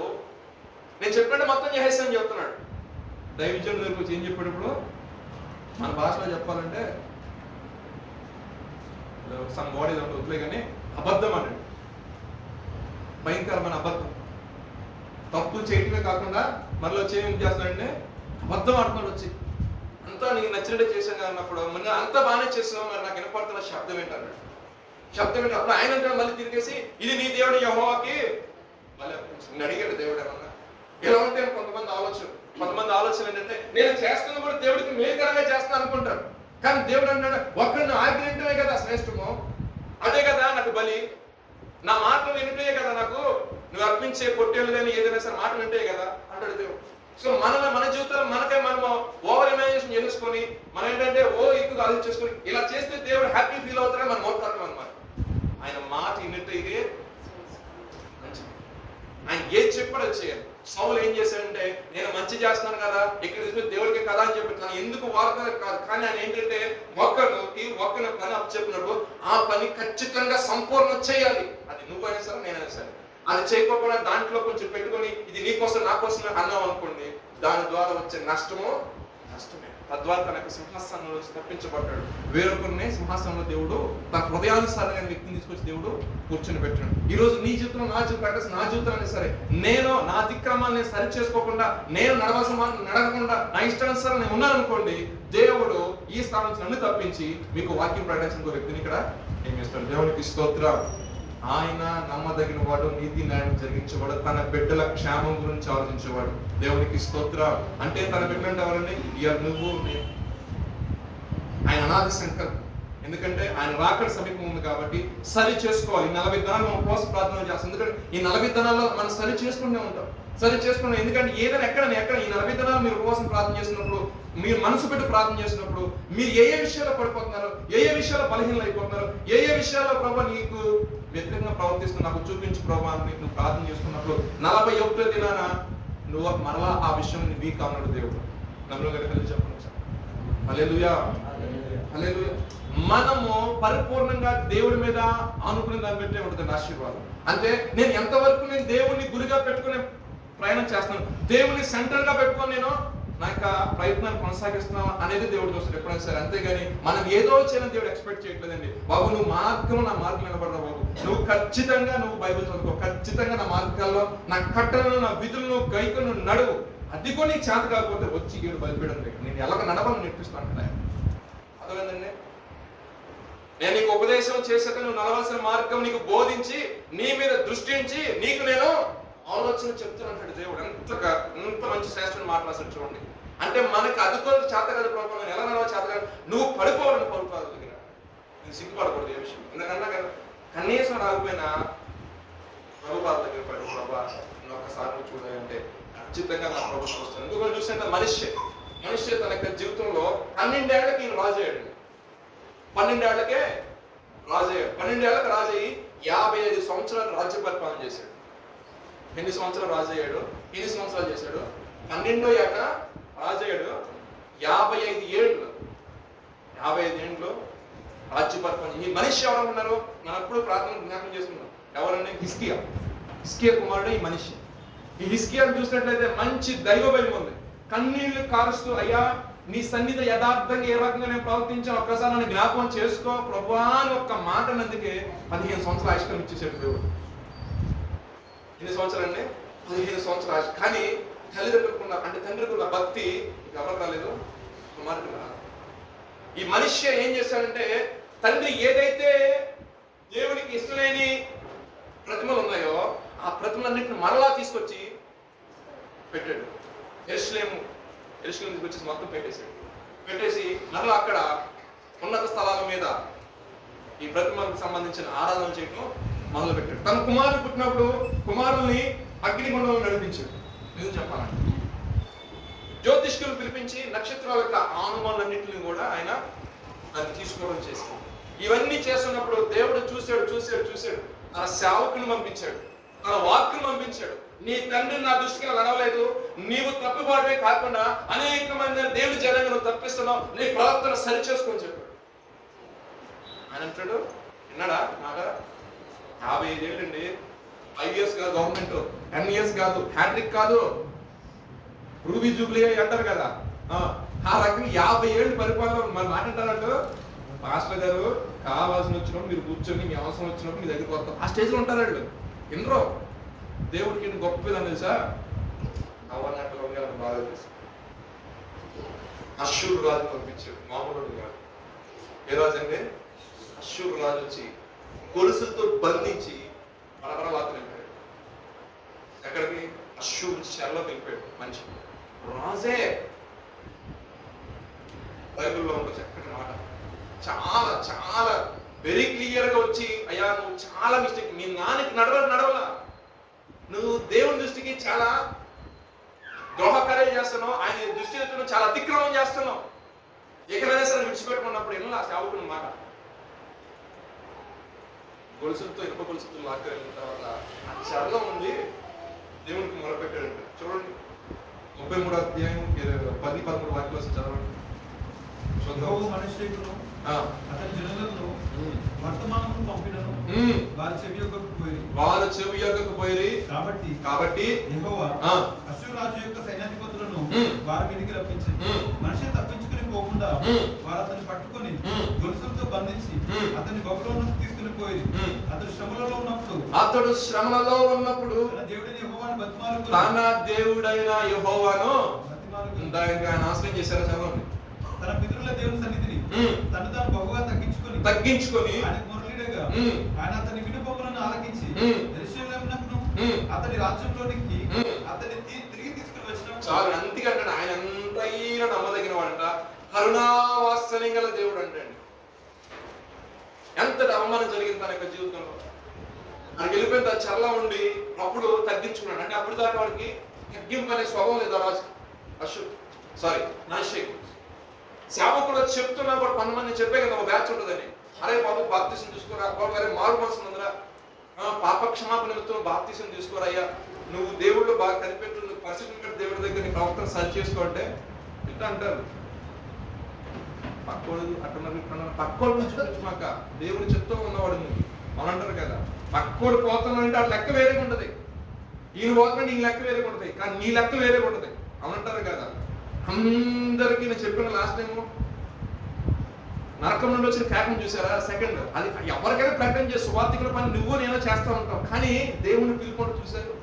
నేను చెప్పినట్టు మొత్తం చేసేసాను చెప్తున్నాడు. దైవజనుడి దగ్గరికి వచ్చి ఏం చెప్పేటప్పుడు మన భాషలో చెప్పాలంటే సమ్ వాడి వదిలే కానీ అబద్ధం అన్నాడు, భయంకరమైన అబద్ధం. తప్పులు చేయటమే కాకుండా మళ్ళీ వచ్చి ఏం చేస్తున్నాడంటే అబద్ధం ఆడుతున్నాడు. వచ్చి అంతా నీకు నచ్చినట్టే చేశాను అన్నప్పుడు మొన్న అంతా బాగానే చేసావు, మరి నాకు వినపడుతున్న శబ్దం ఏంటన్నాడు. శబ్దం ఏంటి అప్పుడు ఆయన అంటాడు మళ్ళీ తిరిగేసి, ఇది నీ దేవుడు యెహోవాకి మళ్ళీ అడిగాడు దేవుడు ఏమన్నా. ఎలా ఉంటే కొంతమంది ఆలోచన ఏంటంటే, నేను చేస్తున్న కూడా దేవుడికి మేలుకరంగా చేస్తాను అనుకుంటారు, కానీ దేవుడు అంటాడు ఒక్కడిని ఆజ్ఞించడమే కదా శ్రేష్టము, అదే కదా నాకు బలి, నా మాటలు వింటే కదా నాకు నువ్వు అర్పించే పొట్టేళ్ళు కానీ ఏదైనా సరే మాట వింటే కదా అంటాడు దేవుడు. సో మన జీవితంలో మనము ఓవర్ ఇమాజినేషన్ చేసుకొని మనం ఏంటంటే ఎక్కువ ఆలోచించుకొని ఇలా చేస్తే దేవుడు హ్యాపీ ఫీల్ అవుతారని మనం ఓట్టాడు అనమాట. ఆయన మాట విన్నట్టు ఇదే మంచిది, ఆయన ఏది చెప్పాడో చేయాలి. సౌలు ఏం చేశాడంటే, నేను మంచి చేస్తున్నాను కదా ఇక్కడ దేవుడికి కదా అని చెప్పి కానీ ఎందుకు వాడతారు కాదు, కానీ ఆయన ఏంటంటే ఒక్కను పని అప్పు చెప్పినప్పుడు ఆ పని ఖచ్చితంగా సంపూర్ణం చేయాలి. అది నువ్వైనా సరే నేనైనా సరే, అది చేయకపోయినా దాంట్లో కొంచెం పెట్టుకొని ఇది నీకోసం నా కోసం అన్నాం అనుకోండి, దాని ద్వారా వచ్చే నష్టమే. తద్వారా తన యొక్క సింహాసనంలో తప్పించబడ్డాడు. వేరొకరిని సింహాసనంలో దేవుడు తన హృదయానుసారమైన వ్యక్తిని తీసుకొచ్చి దేవుడు కూర్చొని పెట్టాడు. ఈ రోజు నీ జీవితంలో నా జీవితం అయినా సరే, నేను నా అతిక్రమాన్ని సరి చేసుకోకుండా, నేను నడవకుండా నా ఇష్టానుసారం నేను ఉన్నాను అనుకోండి, దేవుడు ఈ స్థానం నుంచి నన్ను తప్పించి మీకు వాక్యం ప్రకటించిన ఒక వ్యక్తిని ఇక్కడ నియమిస్తాడు. దేవునికి స్తోత్రం. ఆయన నమ్మదగిన వాడు, నీతి న్యాయం జరిగించేవాడు, తన బిడ్డల క్షేమం గురించి ఆలోచించేవాడు. దేవునికి స్తోత్రం. అంటే తన బిడ్డలు అంటే ఎవరండి? నువ్వు నేను. ఆయన అనాది సంకల్పం. ఎందుకంటే ఆయన రాకడ సమీపం ఉంది కాబట్టి సరి చేసుకోవాలి. ఈ 40 దినాలు మనం ఉపవాస ప్రార్థన చేస్తాం. ఎందుకంటే ఈ 40 దినాల్లో మనం సరి చేసుకుంటూ ఉంటాం. ఎందుకంటే ఏదైనా ఎక్కడ ఈ 40 దినాలు మీరు ఉపవాసం ప్రార్థన చేసినప్పుడు, మీరు మనసు పెట్టి ప్రార్థన చేసినప్పుడు, మీరు ఏ విషయాల్లో పడిపోతున్నారు, ఏ విషయాల్లో బలహీనలు అయిపోతున్నారు, ఏ విషయాల్లో ప్రభావ నీకు వ్యతిరేకంగా ప్రవర్తిస్తున్నా నాకు చూపించు ప్రభావ అని నువ్వు ప్రార్థన చేసుకున్నప్పుడు 41వ దినాన నువ్వు మరలా ఆ విషయం వీక్ అన్నాడు దేవుడు. నమ్ములు గారికి వెళ్ళి చెప్పండి. హల్లెలూయా, హల్లెలూయా. మనము పరిపూర్ణంగా దేవుడి మీద ఆనుకునే దాన్ని బట్టే ఉంటుంది ఆశీర్వాదం. అంటే నేను ఎంతవరకు నేను దేవుడిని గురిగా పెట్టుకునే ప్రయాణం చేస్తున్నాను, దేవుని సెంటర్ గా పెట్టుకొని నేను నా యొక్క ప్రయత్నాన్ని కొనసాగిస్తున్నాను అనేది దేవుడు చూస్తాడు ఎప్పుడైనా సరే. అంతేగాని మనం ఏదో చేయని దేవుడు ఎక్స్పెక్ట్ చేయట్లేదండి. బాబు నువ్వు నా మార్గం నిలబడరా బాబు, నువ్వు ఖచ్చితంగా నువ్వు బైబిల్ చదువుకో, ఖచ్చితంగా నా మార్గాల్లో నా కట్టలను నా విధులను గైకును నడువు. అది కూడా నీకు చేత కాకపోతే వచ్చి గేడు బయలుపెట్టడం నేను ఎలాగ నడవాలని నేర్పిస్తాను కదా. అర్థమైందండి? నేను నీకు ఉపదేశం చేసాక నువ్వు నడవలసిన మార్గం నీకు బోధించి నీ మీద దృష్టించి నీకు నేను ఆలోచన చెప్తానంటాడు దేవుడు. ఎంత మంచి శ్రేష్ఠని మాట్లాడుతాడు చూడండి. అంటే మనకి అదుకోని చేత కదా ప్రభావం, నేను ఎలా నడవ చేత కదా, నువ్వు పడిపోవాలని పడుకోవాలి దగ్గర, నేను సిగ్గుపడకూడదు ఏ విషయం. ఎందుకన్నా కదా కనీసం రాకపోయినా ప్రభుపాద దగ్గర పడి ప్రభా నువ్వు ఒక్కసారి చూడాలంటే ఖచ్చితంగా నా ప్రభుత్వం వస్తాను. ఎందుకంటే చూస్తే మనిషి తన యొక్క జీవితంలో 12 ఏళ్ళకి ఈయన రాజు అయ్యాడు. 12 ఏళ్లకే రాజు అయ్యాడు. 12 ఏళ్ళకి రాజు అయ్యి 55 సంవత్సరాలు రాజ్య పరిపాలన చేశాడు. ఎన్ని సంవత్సరాలు రాజు అయ్యాడు? 8 సంవత్సరాలు చేశాడు. 12వ ఏట రాజు అయ్యాడు. 55 ఏళ్ళు రాజ్య పరిపాలన. ఈ మనిషి ఎవరనుకున్నారు? మనం ఎప్పుడు ప్రార్థన జ్ఞాపకం చేసుకున్నాం. ఎవరంటే హిజ్కియా కుమారుడు ఈ మనిషి. ఈ హిజ్కియాను చూసినట్లయితే మంచి దైవ భయం ఉంది. కన్నీళ్లు కారుస్తూ, అయ్యా నీ సన్నిధి యథార్థంగా ఏ రకంగా నేను ప్రవర్తించాను ఒక్కసారి నన్ను జ్ఞాపకం చేసుకో ప్రభువా అని ఒక్క మాట నందుకే 15 సంవత్సరాలు ఆయుష్కాలం ఇచ్చేసాడు దేవుడు. ఎన్ని సంవత్సరాలు అండి? 15 సంవత్సరాలు ఆయుష్. కానీ తల్లిదండ్రులకున్న అంటే తండ్రికున్న భక్తి ఎవరికి రాలేదు, కుమారుడు రాలేదు. ఈ మనిషి ఏం చేశాడంటే తండ్రి ఏదైతే దేవునికి ఇష్టలేని ప్రతిమలు ఉన్నాయో ఆ ప్రతిమలన్నింటిని మరలా తీసుకొచ్చి పెట్టాడు. యెరూషలేము తీసుకొచ్చి మొత్తం పెట్టేసి మరలా అక్కడ ఉన్నత స్థలాల మీద ఈ ప్రతిమలకు సంబంధించిన ఆరాధన చేయడం మొదలు పెట్టాడు. తన కుమారుడు పుట్టినప్పుడు కుమారుల్ని అగ్నిగుండంలో నడిపించాడు. నిజం చెప్పాలంటే జ్యోతిష్కులు పిలిపించి నక్షత్రాల యొక్క ఆనుమాలన్నింటినీ కూడా ఆయన దాన్ని తీసుకోవడం చేశాడు. ఇవన్నీ చేస్తున్నప్పుడు దేవుడు చూశాడు. తన సేవకుని పంపించాడు, తన వాక్కును పంపించాడు. నీ తండ్రి నా దృష్టికి నడవలేదు, నీవు తప్పుబాటువే కాకుండా అనేక మంది దేవుడి జనాన్ని నువ్వు తప్పిస్తున్నావు, నీ ప్రవర్తన సరి చేసుకొని చెప్పాడు. ఆయన అంటాడు, విన్నాడా మాట? 55 ఏళ్ళండి, 5 years కాదు గవర్నమెంట్, 10 years కాదు, హ్యాట్రిక్ కాదు, రూబీ జూబ్లీ అంటారు కదా, ఆ రకంగా 50 ఏళ్ళు పరిపాలన. మరి మాట అంటారంటూ మాస్టర్ గారు కావాల్సిన వచ్చినప్పుడు మీరు కూర్చొని మీ అవసరం వచ్చినప్పుడు మీ దగ్గరికి వస్తాం. ఆ స్టేజ్లో ఉంటారు వాళ్ళు. ఎన్నరో దేవుడికి గొప్ప విధానం తెలుసా? అవన్నట్టుగా బాగా తెలుసు. అశ్షూరు రాజు పంపించాడు, మామూలు కాదు. ఏ రాజు అంటే అశ్షూరు రాజు వచ్చి గొలుసులతో బంధించి పరపరలాతలు వెళ్ళిపోయాడు. ఎక్కడికి? అశ్షూరు చెరలో వెళ్ళిపోయాడు మనిషి. రాజే బైబిల్లో ఒక చక్కటి మాట, చాలా చాలా వెరీ క్లియర్ గా వచ్చి, అయ్యా నువ్వు చాలా మిస్టేక్, మీ నాన్నకి నడవలా, నువ్వు దేవుని దృష్టికి చాలా ద్రోహకార్యాలు చేస్తున్నావు, ఆయన దృష్టిలో చాలా అతిక్రమం చేస్తున్నావు, ఏకమైనా సరే విడిచిపెట్టుకున్నప్పుడు ఎన్నో ఆ సేవకుని మాట గొలుసులతో ఇనుప గొలుసులతో లాక్కెళ్ళిన తర్వాత ఆ చెరలో ఉంది దేవునికి మొరపెట్టాడు. చూడండి 33వ అధ్యాయం 10-13 వాక్యాలు చదవండి. అతని జనులను వర్తమానమును పంపినను వారు చెవి యొక్కకపోయిరి. కాబట్టి యెహోవా అశ్షూరు రాజు యొక్క సైన్యాధిపతులను వారి మీదికి రప్పించి మనిషి తప్పించుకుని ఉండగా వారు అతన్ని పట్టుకొని గొలుసులతో బంధించి అతన్ని బబులోనుకు తీసుకుని పోయి అతడు శ్రమలలో ఉన్నప్పుడు తన దేవుడైన యెహోవాను నాశనం చేశారు. చదవండి. తన పితరుల దేవుని సన్నిధిని తను తాను బహుగా తగ్గించుకొని ఆయనకు మురళిడగా ఆయన అతని వినుపములను ఆలకించి యెరూషలేమునకును అతని రాజ్యంలోనికి అతన్ని తిరిగి తీసుకుని వచ్చిన చాలు. అంతకంటే ఆయన ఎంతైనా నమ్మదగిన వాడంట, కరుణావాత్సల్యం గల దేవుడు అంటండి. ఎంతటి అవమానం జరిగింది తన యొక్క జీవితంలో. ఆయనకి వెళ్ళిపోయిన చల్ల ఉండి అప్పుడు తగ్గించుకున్నాడు. అంటే అప్పుడు దాకా వాడికి తగ్గింపు అనే స్వభావం లేదు. నాశేకు సేవకుడు చెప్తున్నా కూడా 10 మంది చెప్పే కదా ఒక బ్యాచ్ ఉంటుందని. అరే బాబు బాప్తీసం తీసుకోరా, బాబు అరే మారు మనసు ఉందిరా, పాప క్షమాపణ నిమిత్తం బాప్తీసం తీసుకోరా, అయ్యా నువ్వు దేవుళ్ళు బాగా కనిపెట్టు, నువ్వు పరిస్థితి దేవుడి దగ్గర నీ ప్రవర్తన సరి చేసుకో అంటే ఇట్లా అంటారు. పక్కోడు అట్టున్నారు పక్కోడు నుంచి చూపించమాక, దేవుడు చెప్తూ ఉన్నవాడు నువ్వు అని అంటారు కదా. పక్కోడు పోతున్నాడంటే ఆ లెక్క వేరేగా ఉంటది, ఈయన పోతున్నా నీ లెక్క వేరేగా ఉంటది, కానీ నీ లెక్క వేరేగా ఉంటది అని అంటారు కదా. అందరికీ నేను చెప్పిన లాస్ట్ టైం నరకం నుండి వచ్చిన కేకం చూసారా? సెకండ్ అది ఎవరికైనా ప్రకటన చేసి సువార్థికుల పని నువ్వు నేను చేస్తా ఉంటావు, కానీ దేవుని పిలుపు చూశారు.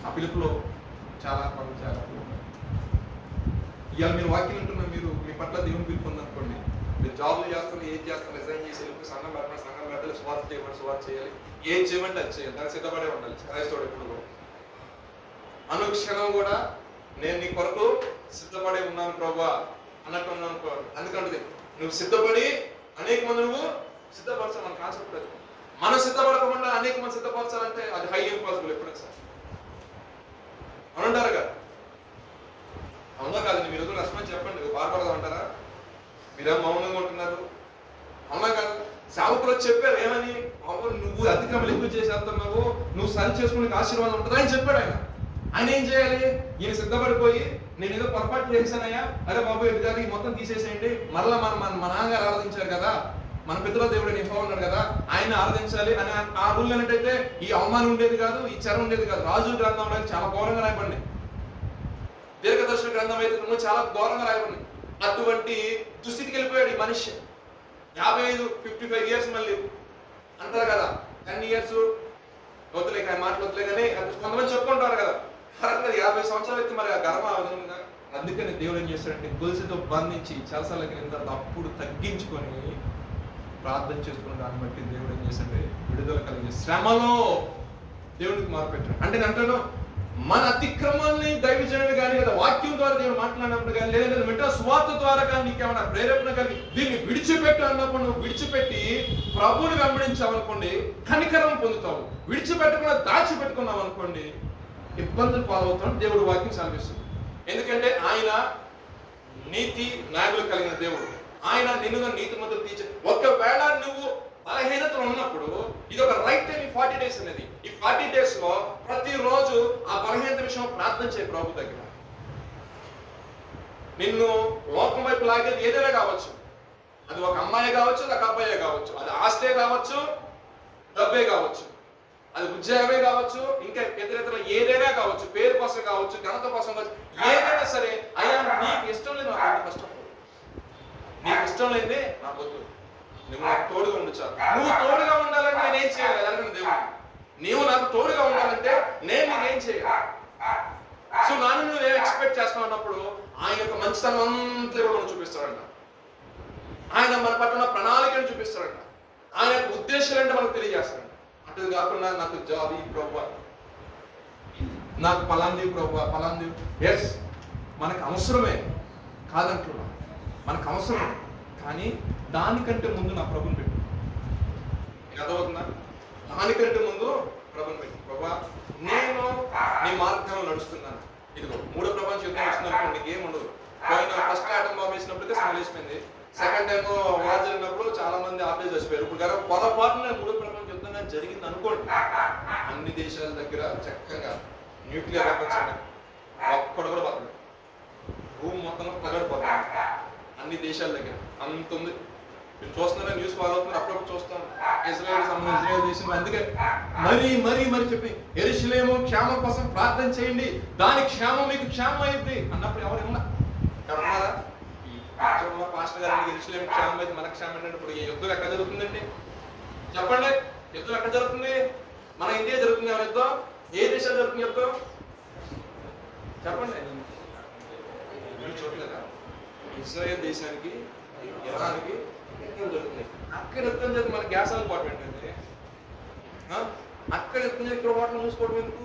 ఆ పిలుపులో చాలా ఇవాళ మీరు వాక్యం వింటున్నా, మీరు మీ పట్ల దేవుని పిలుపు ఉందనుకోండి, మీరు జాబ్లు చేస్తారు, ఏం చేస్తారు, రిజైన్ చేసి వెళ్ళి సంఘం పెట్టాలి, స్వార్థ చేయాలి, ఏం చేయమంటే అది చేయాలి, దానికి సిద్ధపడే ఉండాలి. క్రైస్తవుడు ఎప్పుడు అనుక్షణం కూడా నేను నీ కొరకు సిద్ధపడి ఉన్నాను ప్రభువా అన్నట్టు ఉన్నాను. అందుకంటే నువ్వు సిద్ధపడి అనేక మంది నువ్వు సిద్ధపరచాలి. మన కాన్సెప్ట్ అది. మనం సిద్ధపడకుండా అనేక మంది సిద్ధపరచాలంటే అది హై ఇంపాసిబుల్ ఎప్పుడైనా సార్ అనంటారు కదా. అవునా కాదండి? మీరు నష్టమని చెప్పండి, బాధపడదాం అంటారా? మీరేమో మౌనంగా ఉంటున్నారు. అవునా కాదు? సేవకులు చెప్పారు ఏమని, నువ్వు అతిక్రమలు ఎక్కువ చేసేస్తున్నావు, నువ్వు సరి చేసుకునే ఆశీర్వాదం ఉంటుందా అని చెప్పాడు ఆయన. ఆయన ఏం చేయాలి? ఈయన సిద్ధపడిపోయి నేను ఏదో పొరపాటు చేశానయ్యా, అరే బాబు ఎదుగాది మొత్తం తీసేసేయండి, మరలా మన నాన్నగారు ఆరాధించారు కదా, మన పితృ దేవుడు యెహోవా ఉన్నాడు కదా, ఆయన ఆరాధించాలి అని ఆ రూల్ ఏంటంటే ఈ అవమానం ఉండేది కాదు, ఈ చెర ఉండేది కాదు. రాజు గ్రంథం అనేది చాలా ఘోరంగా రాయబడింది, దీర్ఘదర్శన గ్రంథం అయితే చాలా ఘోరంగా రాయబడింది. అటువంటి దుస్థితికి వెళ్ళిపోయాడు ఈ మనిషి. 55 ఇయర్స్ మళ్ళీ అంటారు కదా, 10 ఇయర్స్ వద్దులే మాటలు వద్దులే కానీ కొంతమంది చెప్పుకుంటారు కదా, 50 సంవత్సరాలు అయితే మరి ఆ గర్వ అవుతుందా. అందుకని దేవుడు ఏం చేస్తాడంటే గొలుసుతో బంధించి చలసాలకి వెళ్ళిన తర్వాత అప్పుడు తగ్గించుకొని ప్రార్థన చేసుకున్న దాన్ని బట్టి దేవుడు ఏం చేస్తాడంటే విడుదల కలిగి శ్రమలో దేవుడికి మార్పెట్టాడు. అంటే నేను అంటాను, మన అతిక్రమాన్ని దైవజనుడు కానీ లేదా వాక్యం ద్వారా దేవుడు మాట్లాడినప్పుడు కానీ లేదా వెంటనే సువార్త ద్వారా కానీ నీకేమైనా ప్రేరేపణ కానీ దీన్ని విడిచిపెట్టు అన్నప్పుడు నువ్వు విడిచిపెట్టి ప్రభువుని వెంబడించావనుకోండి కనికరం పొందుతావు. విడిచిపెట్టకుండా దాచిపెట్టుకున్నావు అనుకోండి ఇబ్బందులు పాలవుతావు. దేవుడు వాక్యం సెలవిస్తుంది. ఎందుకంటే ఆయన నీతి న్యాయులు కలిగిన దేవుడు. ఆయన నిన్ను నీతి మధ్య తీర్చే. ఒకవేళ నువ్వు బలహీనతలు ఉన్నప్పుడు ఇది ఒక రైట్ టైం. ఈ 40 days అనేది, ఈ 40 days లో ప్రతిరోజు ఆ బలహీనత విషయం ప్రార్థన చేయ ప్రభు దగ్గర. నిన్ను లోకం వైపు లాగేది ఏదైనా కావచ్చు, అది ఒక అమ్మాయి కావచ్చు, ఒక అబ్బాయే కావచ్చు, అది ఆస్తే కావచ్చు, డబ్బే కావచ్చు, అది ఉద్యోగమే కావచ్చు, ఇంకా ఇతరితర ఏదైనా కావచ్చు, పేరు కోసం కావచ్చు, ఘనత కోసం కావచ్చు, ఏదైనా సరే అయ్యా నీకు ఇష్టం లేదు నాకు ఫస్ట్ ఆఫ్ ఆల్, నీకు ఇష్టం లేదే నాకు వద్దు, నువ్వు నాకు తోడుగా ఉండు చాలు. నువ్వు తోడుగా ఉండాలంటే నేనేం చేయాలి? అడగండి దేవుడు, నీవు నాకు తోడుగా ఉండాలంటే నేను నీకేం చేయాలి? సో నన్ను నువ్వు ఎక్స్పెక్ట్ చేస్తావు అన్నప్పుడు ఆయన యొక్క మంచితనం అంతా కూడా మనం చూపిస్తాడంట. ఆయన మన పట్ల ప్రణాళికను చూపిస్తాడంట. ఆయన యొక్క ఉద్దేశాలు అంటే మనకు తెలియజేస్తాడంట. అటు కాకుండా నాకు జాబ్ ఈ ప్రభు, నాకు పలాంది ప్రభు, పలాంది. ఎస్ మనకు అవసరమే కాదంటున్నా, మనకు అవసరమే, కానీ దానికంటే ముందు నా ప్రభుని పెట్టు. నీకు అర్థమవుతుందా? దానికంటే ముందు ప్రభుని పెట్టు. ప్రభా నేను నీ మార్గంలో నడుస్తున్నాను. ఇదిగో 3వ ప్రపంచ యుద్ధం వచ్చినప్పుడు నీకు ఏముండదు. పోయిన ఫస్ట్ ఆటం బాంబు వేసినప్పటికే సంభవించింది. సెకండ్ టైం వార్ జరిగినప్పుడు చాలా మంది ఆపేసి చచ్చిపోయారు. ఇప్పుడు కదా పొరపాటున 3వ ప్రపంచ యుద్ధం జరిగింది అనుకోండి, అన్ని దేశాల దగ్గర చక్కగా న్యూక్లియర్ వెపన్స్ ఉన్నాయి, ఒక్కడు కూడా బతకడు, భూమి మొత్తం తగడిపోతుంది అన్ని దేశాల దగ్గర. అంత ఉంది. మీరు చూస్తున్నారా? న్యూస్ ఫాలో అవుతున్నారు, అప్పుడప్పుడు చూస్తాం. ఇజ్రాయెల్ దేశం. అందుకే మరీ చెప్పి యెరూషలేము క్షేమం కోసం ప్రార్థన చేయండి, దాని క్షేమం మీకు క్షేమం అయింది అన్నప్పుడు ఎవరు ఎవరున్నారా? పాస్టర్ గారు ఎరుషలేము క్షేమం అయితే మనకు క్షేమం అంటే ఇప్పుడు ఈ యుద్ధం ఎక్కడ జరుగుతుందండి? చెప్పండి, యుద్ధం ఎక్కడ జరుగుతుంది? మన ఇండియా జరుగుతుంది ఎవరి యుద్ధం? ఏ దేశాలు జరుగుతుంది యుద్ధం? చెప్పండి. చూడలేదా? ఇజ్రాయెల్ దేశానికి ఇరాన్కి యుద్ధం జరుగుతుంది. అక్కడ యుద్ధం జరిగి మన గ్యాస్ అనుకోవటం ఏంటంటే, అక్కడ యుద్ధం జరిగి ఇక్కడ హోటల్ మూసుకోవడం ఎందుకు?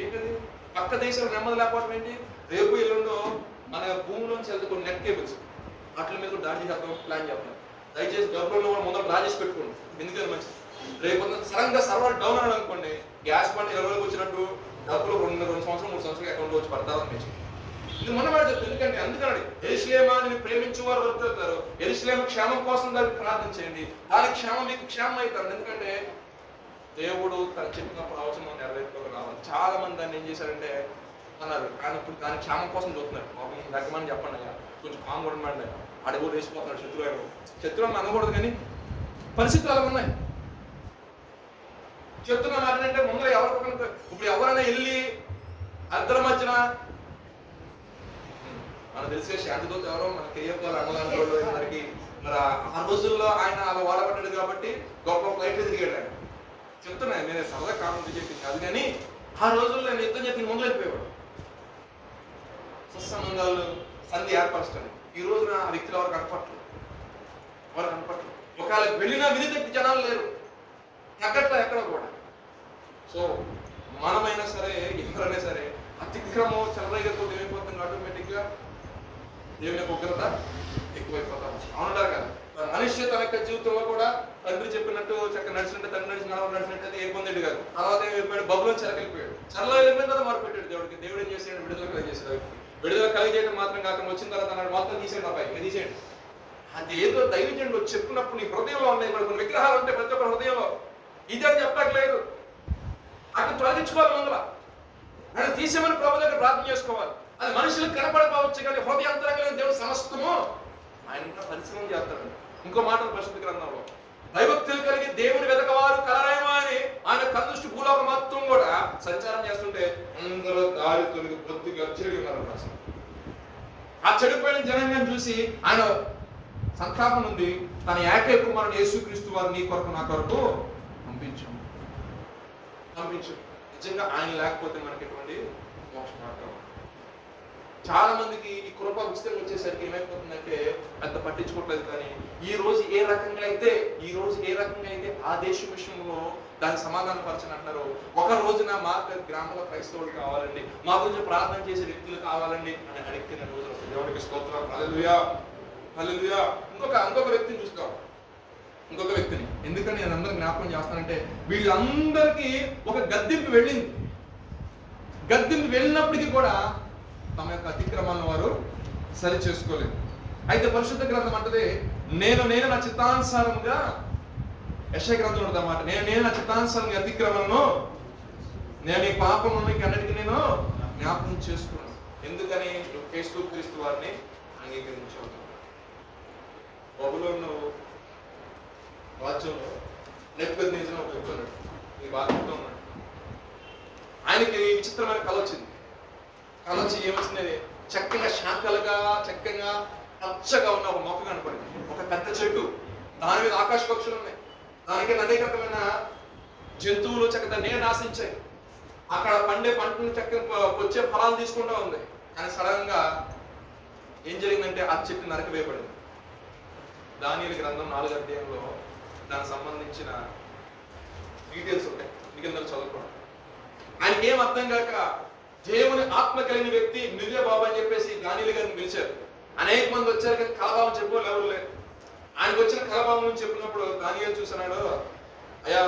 ఏంటది? పక్క దేశాలు నెమ్మది లేకపోవడం ఏంటి? రేపు ఎల్లుండో మన భూమిలోంచి వెళ్తే కొన్ని నెట్ కేబుల్స్ వాటి మీద దాడి చేద్దాం ప్లాన్ చేద్దాం. దయచేసి డబ్బులు ముందు డ్రా చేసి పెట్టుకోండి, ఎందుకని మంచిది. రేపు సడన్ గా సర్వర్ డౌన్ అని అనుకోండి, గ్యాస్ బండ్ 20 రోజులకు వచ్చినట్టు డబ్బులు 2 సంవత్సరం 3 సంవత్సరాలు అకౌంట్ వచ్చి పడతారని మంచిది. ఇది మొన్న మాట చెప్తుంది. ఎందుకంటే అందుకని యెరూషలేమా అని ప్రేమించే వారు వదులుతారు. యెరూషలేము క్షేమం కోసం దానికి ప్రార్థన చేయండి, దానికి క్షేమం మీకు క్షేమం అవుతారు. ఎందుకంటే దేవుడు తన చెప్పిన ప్రవచనం నెరవేర్చుకోక రావాలి. చాలా మంది దాన్ని ఏం చేశారంటే అన్నారు, కానీ ఇప్పుడు దాని క్షేమం కోసం చూస్తున్నారు. దగ్గమని చెప్పండి అయ్యా, కొంచెం కామ్ కూడా ఉండండి, అడుగు వేసిపోతున్నాడు శత్రువు అనకూడదు, కానీ పరిస్థితులు అలా ఉన్నాయి. చెప్తున్న మాట అంటే ముందర ఎవరు ఇప్పుడు ఎవరైనా వెళ్ళి అద్దరి మధ్యన మనకు తెలిసే శాంతిదూత ఎవరో మన కేఎఫ్ గారు అన్నదానికి మరి ఆ రోజుల్లో ఆయన అలా వాడబడ్డాడు కాబట్టి గొప్ప ఫ్లైట్లు తిరిగాడు ఆయన. చెప్తున్నాను నేను సరదా కామెంట్ చెప్పింది కాదు, కానీ ఆ రోజుల్లో నేను యుద్ధం చెప్పి ముందు వెళ్ళిపోయాడు. సత్సంబంధాలు సంధి ఏర్పరచండి. ఈ రోజున ఆ వ్యక్తులు ఎవరు కనపట్టరు. ఒకవేళ వెళ్ళినా వినితట్టి జనాలు లేరు, తగ్గట్లా ఎక్కడ కూడా. సో మనమైనా సరే ఎవరైనా సరే అతిక్రమం చెలరేగతో ఏమైపోతుంది, ఆటోమేటిక్ గా దేవుని యొక్క ఉగ్రత ఎక్కువైపోతాం. అవునంటారు కదా, మనిషి తన యొక్క జీవితంలో కూడా తండ్రి చెప్పినట్టు చక్కగా నడిచినట్టు తండ్రి నడిచినట్టు ఏ పొందేడు కాదు. తర్వాత ఏమైపోయాడు, బబులో చెరకెళ్ళిపోయాడు. చెరలో వెళ్ళిపోయిన తర్వాత మొరపెట్టాడు దేవుడికి. దేవుడు ఏం చేసాడు? విడుదల కలిగజేసాడు. విడుదల కలిగజేయడం మాత్రం కాకుండా వచ్చిన తర్వాత అన్నాడు, మొత్తం తీసేయండి అబ్బాయి, తీసేయండి. అది ఏదో దైవజనుడు చెప్పినప్పుడు నీ హృదయంలో ఉన్నాయి. మరి కొన్ని విగ్రహాలు ఉంటాయి ప్రతి ఒక్కరి హృదయంలో. ఇది అని చెప్పట్లేదు, అక్కడ తొలగించుకోవాలి. ముందర ఆయన తీసేమని ప్రభు దగ్గర ప్రార్థన చేసుకోవాలి. అది మనుషులకు కనపడకపోవచ్చు, కానీ హృదయాంతరంగా దేవుడు సమస్తము ఆయన ఇంకా పరిశ్రమ చేస్తాడు. ఇంకో మాట పరిశుద్ధ గ్రంథంలో, భయభక్తులు కలిగి దేవుని వెతకవారు కలరేమో అని ఆయన కదృష్టి భూలోకం మొత్తం కూడా సంచారం చేస్తుంటే అందరూ దారి తొలగి బొత్తిగా చెడి ఉన్నారు. ఆ చెడిపోయిన జనాంగాన్ని చూసి ఆయన సంతాపం ఉంది, తన ఏకైక కుమారుడు యేసుక్రీస్తు వారు నీ కొరకు నా కొరకు పంపించు. నిజంగా ఆయన లేకపోతే మనకి ఎటువంటి మోక్షం మాత్రం. చాలా మందికి ఈ కృప విస్తరణ వచ్చేసరికి ఏమైపోతుందంటే అంత పట్టించుకోవట్లేదు. కానీ ఈ రోజు ఏ రకంగా అయితే ఆ దేశం విషయంలో దాన్ని సమాధాన పరచని అంటారు. ఒక రోజున మా గ్రామంలో క్రైస్తవులు కావాలండి, మా గురించి ప్రార్థన చేసే వ్యక్తులు కావాలండి అని అడిగిన రోజు దేవుడికి స్తోత్రం, హల్లెలూయా హల్లెలూయా. ఇంకొక వ్యక్తిని చూస్తాం, ఇంకొక వ్యక్తిని. ఎందుకని నేను అందరూ జ్ఞాపకం చేస్తానంటే వీళ్ళందరికీ ఒక గద్దింపు వెళ్ళింది. గద్దింపు వెళ్ళినప్పటికీ కూడా తమ యొక్క అతిక్రమాలను వారు సరి చేసుకోలేదు. అయితే పరిశుద్ధ గ్రంథం అంటది, నేను నా చిత్తానుసారంగా, యెషయా గ్రంథంలో ఉంటుంది అన్నమాట, నేను నా చిత్తానుసారంగా అతిక్రమలను నేను ఈ పాపమును మీకు అన్నిటికీ నేను జ్ఞాపకం చేసుకున్నాను. ఎందుకని? యేసుక్రీస్తు వారిని అంగీకరించావు. బబులోను రాజ్యంలో నెబుకద్నెజరు ఒక వ్యక్తి ఉన్నాడు, ఈ బాధ్యతతో ఉన్నాడు. ఆయనకి విచిత్రమైన కళ వచ్చింది. కళ వచ్చి ఏమొచ్చింది, చక్కగా శాఖలుగా చక్కగా పచ్చగా ఉన్న ఒక మొక్క కనపడింది, ఒక పెద్ద చెట్టు, దాని మీద ఆకాశ పక్షులు ఉన్నాయి, దానికి అనేక రకమైన జంతువులు చక్కగా నీడ ఆశించాయి. అక్కడ పండే పంటను చక్కగా వచ్చే ఫలాలు తీసుకుంటూ ఉంది. కానీ సడన్ గా ఏం జరిగిందంటే ఆ చెట్టు నరకవేయబడింది. దానియేలు గ్రంథం 4వ అధ్యాయంలో దానికి సంబంధించిన డీటెయిల్స్ ఉంటాయి, మీకు చదువుకోండి. ఆయనకి ఏం అర్థం కాక దేవుని ఆత్మ కలిగిన వ్యక్తి మిర్యా బాబా అని చెప్పేసి దానియేలు గారిని పిలిచారు. అనేక మంది వచ్చారు, కానీ కలభావం చెప్పేవాళ్ళు ఎవరు లేరు. ఆయనకు వచ్చిన కలభావం నుంచి చెప్పినప్పుడు దానియేలు చూస్తున్నాడు, అయ్యా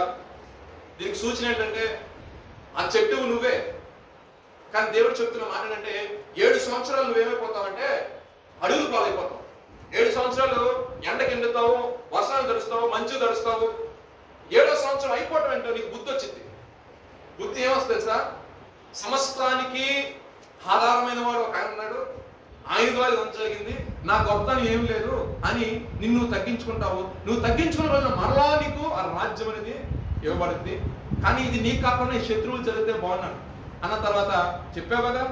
దీనికి సూచన ఏంటంటే ఆ చెట్టు నువ్వే. కానీ దేవుడు చెప్తున్న మాట ఏంటంటే 7 సంవత్సరాలు నువ్వేమైపోతావంటే అడుగులు పాలైపోతావు. 7 సంవత్సరాలు ఎండకి ఎండుతావు, వర్షాలు తడుస్తావు, మంచు తడుస్తావు. 7వ సంవత్సరం అయిపోవటం ఏంటో నీకు బుద్ధి వచ్చింది. బుద్ధి ఏమొస్తుంది తెలుసా? సమస్తానికి ఆధారమైన వాడు ఒక ఆయన ఉన్నాడు, ఆయన ద్వారా ఎంత జరిగింది, నా గొప్పతనం ఏం లేదు అని నిన్ను తగ్గించుకుంటావు. నువ్వు తగ్గించుకున్న రోజున మరలా నీకు ఆ రాజ్యం అనేది ఇవ్వబడుతుంది. కానీ ఇది నీకు కాకుండా ఈ శత్రువులు జరిగితే బాగున్నాను అన్న తర్వాత చెప్పావు కదా,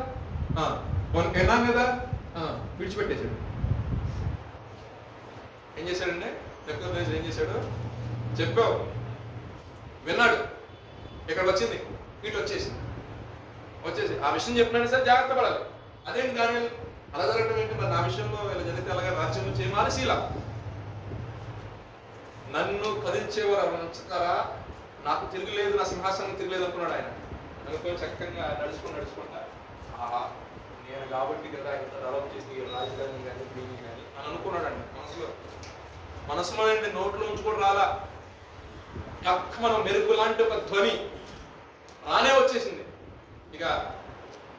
విన్నాను కదా, విడిచిపెట్టేశాడు. ఏం చేశాడండి నెబుకద్నెజర్? ఏం చేశాడు? చెప్పావు, విన్నాడు, ఇక్కడికి వచ్చింది, ఇటు వచ్చేసి ఆ విషయం చెప్పినాడు సార్, జాగ్రత్త పడాలి. అదేంటి దానియేలు అలా జరగడం ఏంటి? మరి నా విషయంలో ఇలా జరిగితే అలాగే రాజ్యంలో చేయమాలి శీల. నన్ను కదిలించేవారు ఎవరు నచ్చుతారా? నాకు తిరగలేదు, నా సింహాసనం తిరగలేదు అనుకున్నాడు ఆయన. అనుకుని చక్కగా నడుచుకుంటా ఆహా నేను కాబట్టి కదా ఇంత డెవలప్ చేసి రాజధాని కానీ దీన్ని కానీ అని అనుకున్నాడండి మనసులో అండి. నోట్లో నుంచి కూడా రాలా. మనం మెరుగు లాంటి ఒక ధ్వని రానే వచ్చేసింది. ఇక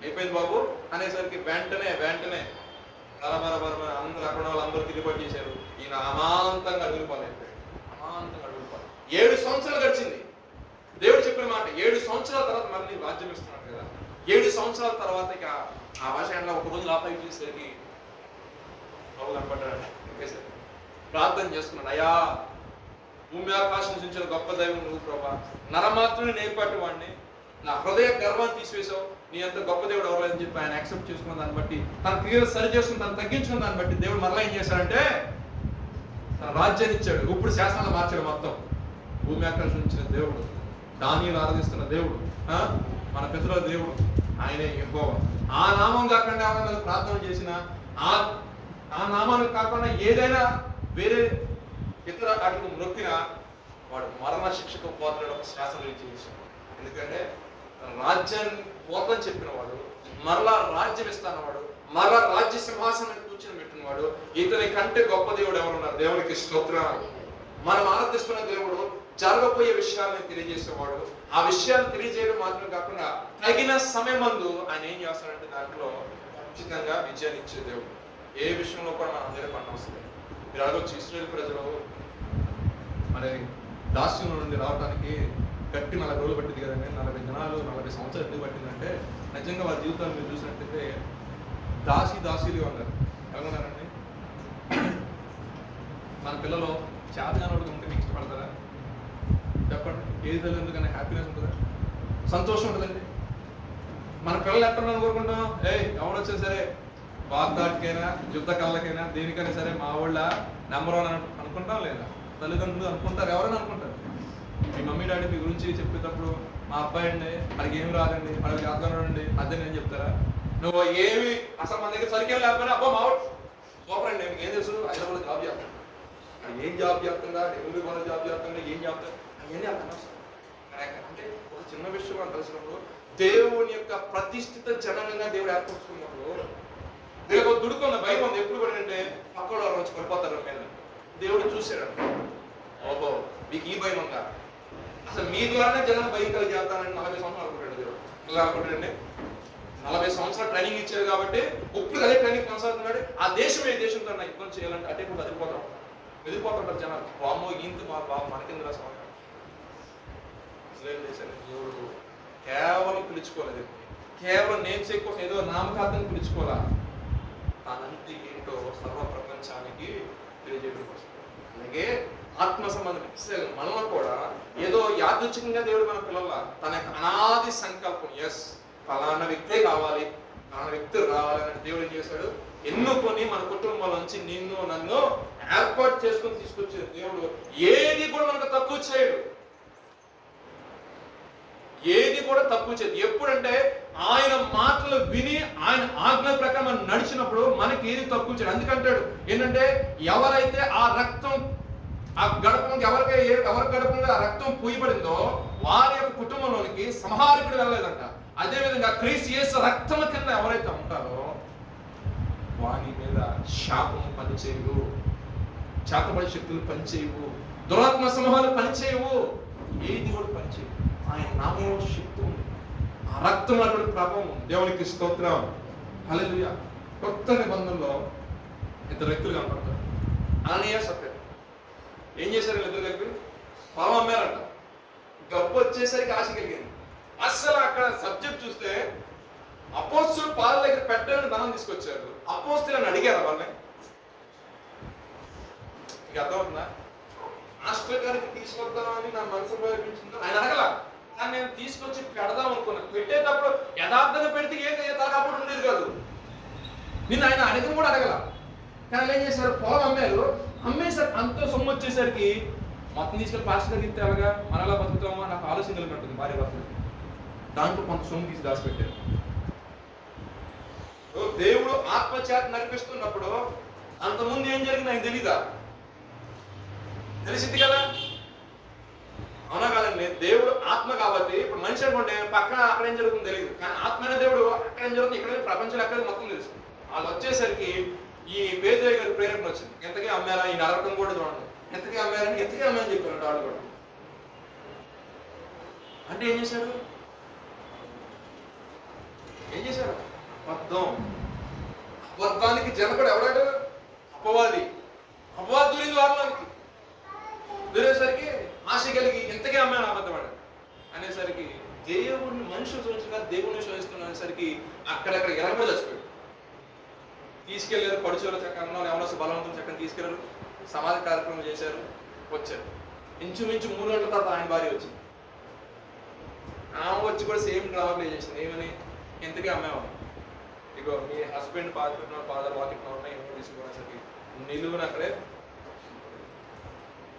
అయిపోయింది బాబు అనేసరికి వెంటనే అందరూ అక్కడ వాళ్ళందరూ తిరిగిపోయి చేశారు. ఈయన అమాంతంగా అడుగుపోలేదు. 7 సంవత్సరాలు గడిచింది. దేవుడు చెప్పిన మాట 7 సంవత్సరాల తర్వాత మళ్ళీ రాజ్యం ఇస్తున్నాడు కదా. 7 సంవత్సరాల తర్వాత ఇక ఆ భాషలో ఒక రోజు లాపై చూసేసరికి బాబు కనపడ్డాడు. ప్రార్థన చేసుకున్నాడు, అయ్యా భూమి ఆకాశం నుంచి గొప్ప దైవం నువ్వు ప్రభా, నరమాత్రుని నేర్పాటి వాడిని, నా హృదయ గర్వాన్ని తీసివేసావు, నీ అంత గొప్ప దేవుడు ఎవరైనా చెప్పి ఆయన యాక్సెప్ట్ చేసుకున్న దాన్ని బట్టి, తన క్రియలు సరి చేసుకుని తను తగ్గించుకున్న దాన్ని బట్టి దేవుడు మరలా ఏం చేశాడంటే తన రాజ్యాన్ని ఇచ్చాడు. ఇప్పుడు శాసనాలు మార్చాడు మొత్తం. భూమి ఆకాశం ఇచ్చిన దేవుడు, దానియేలు ఆరాధిస్తున్న దేవుడు, మన పితరుల దేవుడు ఆయనే యెహోవా. ఆ నామం కాకుండా ఎవరైనా ప్రార్థన చేసిన ఆ నామానికి కాకుండా ఏదైనా వేరే ఇతర అడుగు మొక్కినా వాడు మరణ శిక్షకు పోతాడు. ఒక శాసనం చేశాడు. ఎందుకంటే రాజ్యాన్ని పోతని చెప్పిన వాడు, మరలా రాజ్యం ఇస్తానవాడు, మరలా రాజ్య సింహాసనం కూర్చొని పెట్టిన వాడు, ఇతని కంటే గొప్ప దేవుడు ఎవరున్నారు? దేవునికి స్తోత్రం. మనం ఆరాధిస్తున్న దేవుడు జరగబోయే విషయాలను తెలియజేసేవాడు. ఆ విషయాలు తెలియజేయడం మాత్రం కాకుండా తగిన సమయమందు ఆయన ఏం చేస్తాడంటే దాంట్లో ఖచ్చితంగా విజయాన్ని ఇచ్చే దేవుడు. ఏ విషయంలో కూడా మన అందరికీ పని వస్తుంది. మీరు అడగొచ్చు, ఇశ్రాయేలు ప్రజలు మరి దాస్యం నుండి రావడానికి గట్టి 40 రోజులు పట్టింది కదండి. 40 దినాలు 40 సంవత్సరాలు ఎందుకు పట్టిందంటే నిజంగా వాళ్ళ జీవితాలు మీరు చూసినట్టయితే దాసీలుగా ఉన్నారు. ఎలాగున్నారండి? మన పిల్లలు చేతగానోడుగా ఉంటే మీకు ఇష్టపడతారా? చెప్పండి. ఏది తల్లి ఎందుకన్నా హ్యాపీనెస్ ఉంటుందా? సంతోషం ఉంటుందండి. మన పిల్లలు ఎక్కడ కోరుకుంటాం? ఎవరు వచ్చా సరే బాగ్దాడ్కైనా యుద్ధ కళ్ళకైనా దేనికైనా సరే మా వాళ్ళ నెంబర్ 1 అనుకుంటాం లేదా? తల్లిదండ్రులు అనుకుంటారు, ఎవరైనా అనుకుంటారు. మీ మమ్మీ డాడీ మీ గురించి చెప్పేటప్పుడు మా అబ్బాయి అండి వాడికి ఏమి రాదండి, వాడికి ఆత్మనండి అదే నేను చెప్తారా? నువ్వు ఏమి అసలు మన దగ్గర సరికేం లేకపోయినా అబ్బా మావాడు సూపర్ అండి, మీకు ఏం తెలుసు? హైదరాబాద్ జాబ్ చేస్తాడు, ఏం జాబ్ చేస్తుందా, డెలివరీ బాగా జాబ్ చేస్తుందా, ఏం చేస్తా అవన్నీ అర్థం. అంటే ఒక చిన్న విషయం అని తెలిసినప్పుడు దేవుని యొక్క ప్రతిష్ఠిత జనంగా దేవుడు ఏర్పరుచుకున్నప్పుడు దేవుడు దుడుకున్న భయం ఉంది. ఎప్పుడు కూడా అంటే పక్కన వచ్చి పడిపోతారు మీద. దేవుడు చూశాడు, ఓహో మీకు ఈ భయం ఉందా, అసలు మీ ద్వారానే జనం భయం కలిగి చేస్తానని 40 సంవత్సరాలు అనుకుంటాడు దేవుడు. ఇలా అనుకుంటాడండి. 40 సంవత్సరాలు ట్రైనింగ్ ఇచ్చారు కాబట్టి ఇప్పుడు అదే ట్రైనింగ్ కొనసాగుతున్నాడు. ఆ దేశం ఏ దేశంతో నా యుద్ధం చేయాలంటే అటే కూడా వెళ్ళిపోతుంటారు జనాలు. వామ్మో ఇంత మా బాబు మనకింద రాసాడు. ఇజ్రాయేల్ దేశాన్ని దేవుడు కేవలం పిలుచుకోలేదు, కేవలం నేమ్సేక్ కోసం ఏదో నామకార్థం పిలుచుకోవాలా, తనంటే ఏంటో సర్వ ప్రపంచానికి తెలియజేయడం కోసం. అలాగే ఆత్మ సంబంధం మనలో కూడా ఏదో యాదృచ్ఛికంగా దేవుడు మన పిల్లల తన యొక్క అనాది సంకల్పం, ఎస్ ఫలానా వ్యక్తే కావాలి, ఫలానా వ్యక్తి రావాలని దేవుడు ఏం చేశాడు? ఎన్నుకొని మన కుటుంబం నుంచి నిన్ను నన్ను ఏర్పాటు చేసుకొని తీసుకొచ్చే దేవుడు ఏది కూడా మనకు తక్కువ చేయడు, ఏది కూడా తక్కువ చేయదు. ఎప్పుడంటే ఆయన మాటలు విని ఆయన ఆజ్ఞ ప్రకారం మనం నడిచినప్పుడు మనకి ఏది తక్కువ చేయడు. అందుకంటాడు ఏంటంటే ఎవరైతే ఆ రక్తం ఆ గడప ఎవరి గడప ఆ రక్తం పూయబడిందో వారి యొక్క కుటుంబంలోనికి సంహారకుడు వెళ్ళలేదంట. అదేవిధంగా క్రీస్తు యేసు రక్తము కింద ఎవరైతే ఉంటారో వారి మీద శాపం పనిచేయవు, చేతబడి శక్తులు పనిచేయవు, దురాత్మ సమూహాలు పనిచేయవు, ఏది కూడా పనిచేయవు. ఆయన నామంలో శక్తి ఉంది, ఆ రక్తం అటువంటి ప్రభావం. దేవునికి స్తోత్రం, హల్లెలూయా. కొత్త నిబంధనలో 2 వ్యక్తులు కనపడతారు, అననీయ సప్ఫీరా. ఏం చేశారు? 2 కలిపి పొలం అమ్మారంట. గబ్బు వచ్చేసరికి ఆశ కలిగింది. అసలు అక్కడ సబ్జెక్ట్ చూస్తే అపోస్తులు పాల దగ్గర పెట్టాలని ధనం తీసుకొచ్చారు. అపోస్తులను అడిగారు వాళ్ళని. ఇక అర్థమవుతుందా? మాస్టర్ గారికి తీసుకొద్దామని నా మనసు అనిపించింది. ఆయన అడగల, కానీ నేను తీసుకొచ్చి పెడదాం అనుకున్నాను. పెట్టేటప్పుడు యథార్థంగా పెడితే ఏ తలకాపుడు ఉండేది కాదు. నిన్ను ఆయన అడగను కూడా అడగల. కానీ వాళ్ళు ఏం చేశారు, పొలం అమ్మారు. అమ్మేసరికి అంత సొమ్ము వచ్చేసరికి మొత్తం తీసుకెళ్ళి పాస్టర్ దగ్గర ఇస్తే అలాగా మనలా బతుకుతామో నాకు ఆలోచన కలిగి భార్య భర్తలు. దాంట్లో కొంత సొమ్ము తీసి దాచిపెట్టారు. దేవుడు ఆత్మచేత నడిపిస్తున్నప్పుడు అంతకుముందు ఏం జరిగింది ఆయన తెలీదా? తెలిసింది కదా, అవునా కాదండి? దేవుడు ఆత్మ కాబట్టి ఇప్పుడు మనిషి అనుకోండి పక్కన అక్కడ ఏం జరుగుతుందో తెలియదు, కానీ ఆత్మైన దేవుడు అక్కడ ఏం జరుగుతుంది, ఇక్కడ ప్రపంచంలో ఎక్కడ మొత్తం తెలుసు. వాళ్ళు వచ్చేసరికి ఈ పేదయ్య గారి ప్రేరణ వచ్చింది. ఎంతకీ అమ్మారా, ఈ నరకం కూడా చూడండి, ఎంతకీ అమ్మారని ఎంతకీ అమ్మాయని చెప్పారు వాళ్ళు కూడా. అంటే ఏం చేశారు? అబద్ధానికి జనకుడు ఎవడాడు? అపవాది. అపవాది దూరింది వారిలోనికి. దూరేసరికి ఆశ కలిగి ఎంతకీ అమ్మాయి అబద్ధపడాడు అనేసరికి దేవుడిని మనుషులు చూపించగా దేవుడిని శోధిస్తున్నసరికి అక్కడక్కడ ఎలాగో చచ్చిపోయాడు. తీసుకెళ్లారు, పడుచోల చక్కన ఎవరో బలవంతం చక్కని తీసుకెళ్లారు, సమాధి కార్యక్రమం చేశారు, వచ్చారు. ఇంచుమించు 3 గంటల తర్వాత ఆయన భార్య వచ్చింది. ఆమె వచ్చి కూడా సేమ్ డ్రామా ప్లే చేసింది. ఏమని? ఎంతకీ అమ్మాయి, ఇగో మీ హస్బెండ్ ఫాదర్ వాకిట్ ఉన్నాయి, ఏమో తీసుకునేసరికి నిలువున అక్కడే.